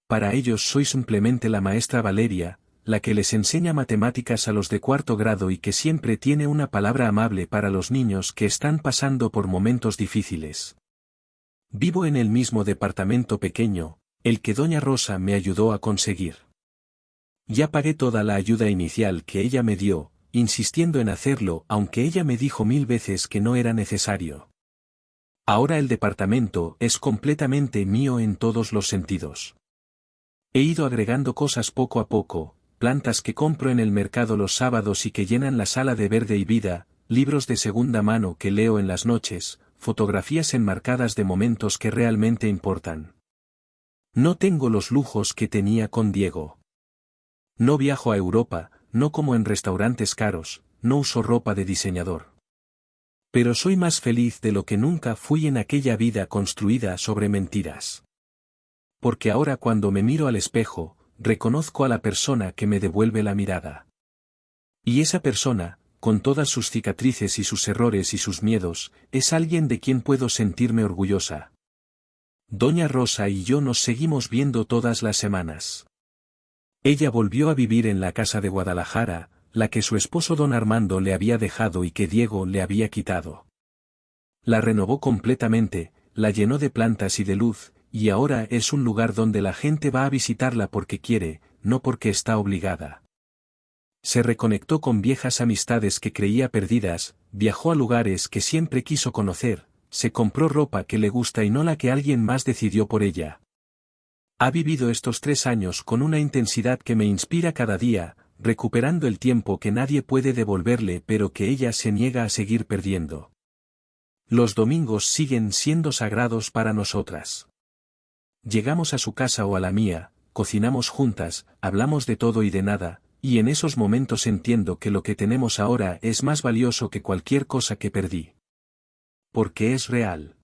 Para ellos soy simplemente la maestra Valeria, la que les enseña matemáticas a los de 4º grado y que siempre tiene una palabra amable para los niños que están pasando por momentos difíciles. Vivo en el mismo departamento pequeño, el que doña Rosa me ayudó a conseguir. Ya pagué toda la ayuda inicial que ella me dio, insistiendo en hacerlo aunque ella me dijo 1000 veces que no era necesario. Ahora el departamento es completamente mío en todos los sentidos. He ido agregando cosas poco a poco, plantas que compro en el mercado los sábados y que llenan la sala de verde y vida, libros de segunda mano que leo en las noches, fotografías enmarcadas de momentos que realmente importan. No tengo los lujos que tenía con Diego. No viajo a Europa, no como en restaurantes caros, no uso ropa de diseñador. Pero soy más feliz de lo que nunca fui en aquella vida construida sobre mentiras. Porque ahora cuando me miro al espejo, reconozco a la persona que me devuelve la mirada. Y esa persona, con todas sus cicatrices y sus errores y sus miedos, es alguien de quien puedo sentirme orgullosa. Doña Rosa y yo nos seguimos viendo todas las semanas. Ella volvió a vivir en la casa de Guadalajara, la que su esposo don Armando le había dejado y que Diego le había quitado. La renovó completamente, la llenó de plantas y de luz, y ahora es un lugar donde la gente va a visitarla porque quiere, no porque está obligada. Se reconectó con viejas amistades que creía perdidas, viajó a lugares que siempre quiso conocer, se compró ropa que le gusta y no la que alguien más decidió por ella. Ha vivido estos 3 años con una intensidad que me inspira cada día, recuperando el tiempo que nadie puede devolverle pero que ella se niega a seguir perdiendo. Los domingos siguen siendo sagrados para nosotras. Llegamos a su casa o a la mía, cocinamos juntas, hablamos de todo y de nada, y en esos momentos entiendo que lo que tenemos ahora es más valioso que cualquier cosa que perdí. Porque es real.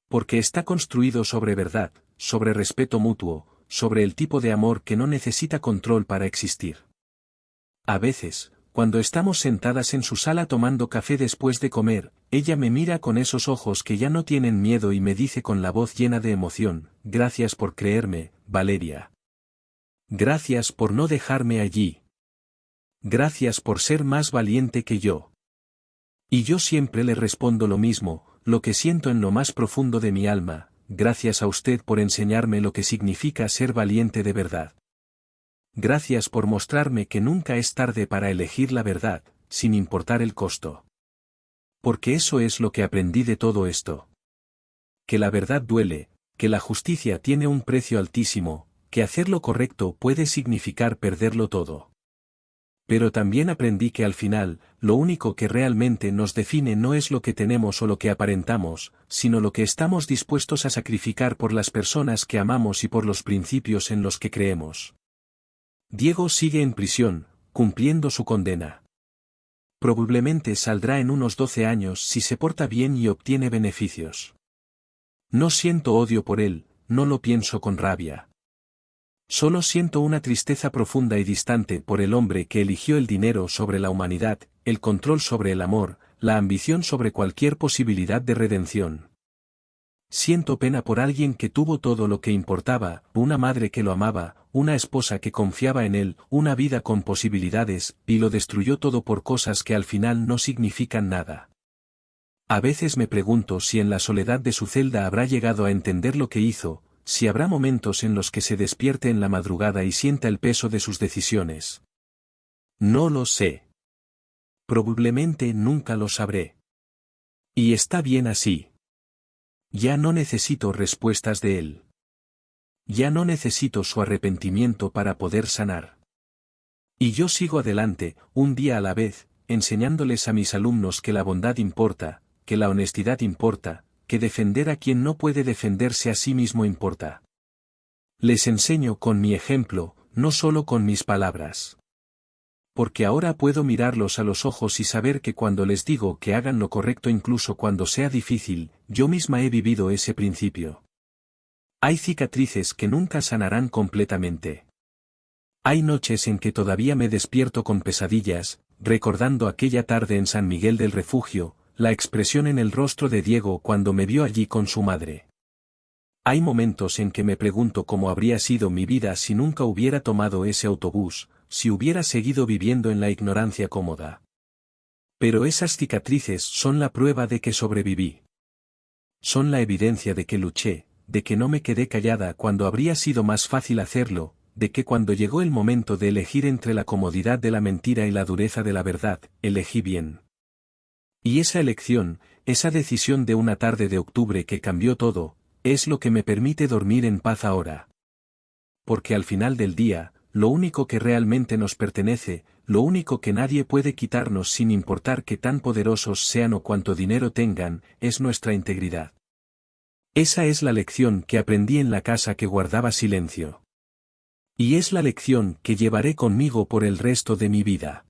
Porque está construido sobre verdad, sobre respeto mutuo, sobre el tipo de amor que no necesita control para existir. A veces, cuando estamos sentadas en su sala tomando café después de comer, ella me mira con esos ojos que ya no tienen miedo y me dice con la voz llena de emoción, gracias por creerme, Valeria. Gracias por no dejarme allí. Gracias por ser más valiente que yo. Y yo siempre le respondo lo mismo, lo que siento en lo más profundo de mi alma, gracias a usted por enseñarme lo que significa ser valiente de verdad. Gracias por mostrarme que nunca es tarde para elegir la verdad, sin importar el costo. Porque eso es lo que aprendí de todo esto. Que la verdad duele, que la justicia tiene un precio altísimo, que hacer lo correcto puede significar perderlo todo. Pero también aprendí que al final, lo único que realmente nos define no es lo que tenemos o lo que aparentamos, sino lo que estamos dispuestos a sacrificar por las personas que amamos y por los principios en los que creemos. Diego sigue en prisión, cumpliendo su condena. Probablemente saldrá en unos 12 años si se porta bien y obtiene beneficios. No siento odio por él, no lo pienso con rabia. Solo siento una tristeza profunda y distante por el hombre que eligió el dinero sobre la humanidad, el control sobre el amor, la ambición sobre cualquier posibilidad de redención. Siento pena por alguien que tuvo todo lo que importaba, una madre que lo amaba, una esposa que confiaba en él, una vida con posibilidades, y lo destruyó todo por cosas que al final no significan nada. A veces me pregunto si en la soledad de su celda habrá llegado a entender lo que hizo, si habrá momentos en los que se despierte en la madrugada y sienta el peso de sus decisiones. No lo sé. Probablemente nunca lo sabré. Y está bien así. Ya no necesito respuestas de él. Ya no necesito su arrepentimiento para poder sanar. Y yo sigo adelante, un día a la vez, enseñándoles a mis alumnos que la bondad importa, que la honestidad importa, que defender a quien no puede defenderse a sí mismo importa. Les enseño con mi ejemplo, no solo con mis palabras. Porque ahora puedo mirarlos a los ojos y saber que cuando les digo que hagan lo correcto incluso cuando sea difícil, yo misma he vivido ese principio. Hay cicatrices que nunca sanarán completamente. Hay noches en que todavía me despierto con pesadillas, recordando aquella tarde en San Miguel del Refugio, la expresión en el rostro de Diego cuando me vio allí con su madre. Hay momentos en que me pregunto cómo habría sido mi vida si nunca hubiera tomado ese autobús, si hubiera seguido viviendo en la ignorancia cómoda. Pero esas cicatrices son la prueba de que sobreviví. Son la evidencia de que luché, de que no me quedé callada cuando habría sido más fácil hacerlo, de que cuando llegó el momento de elegir entre la comodidad de la mentira y la dureza de la verdad, elegí bien. Y esa elección, esa decisión de una tarde de octubre que cambió todo, es lo que me permite dormir en paz ahora. Porque al final del día, lo único que realmente nos pertenece, lo único que nadie puede quitarnos sin importar qué tan poderosos sean o cuánto dinero tengan, es nuestra integridad. Esa es la lección que aprendí en la casa que guardaba silencio. Y es la lección que llevaré conmigo por el resto de mi vida.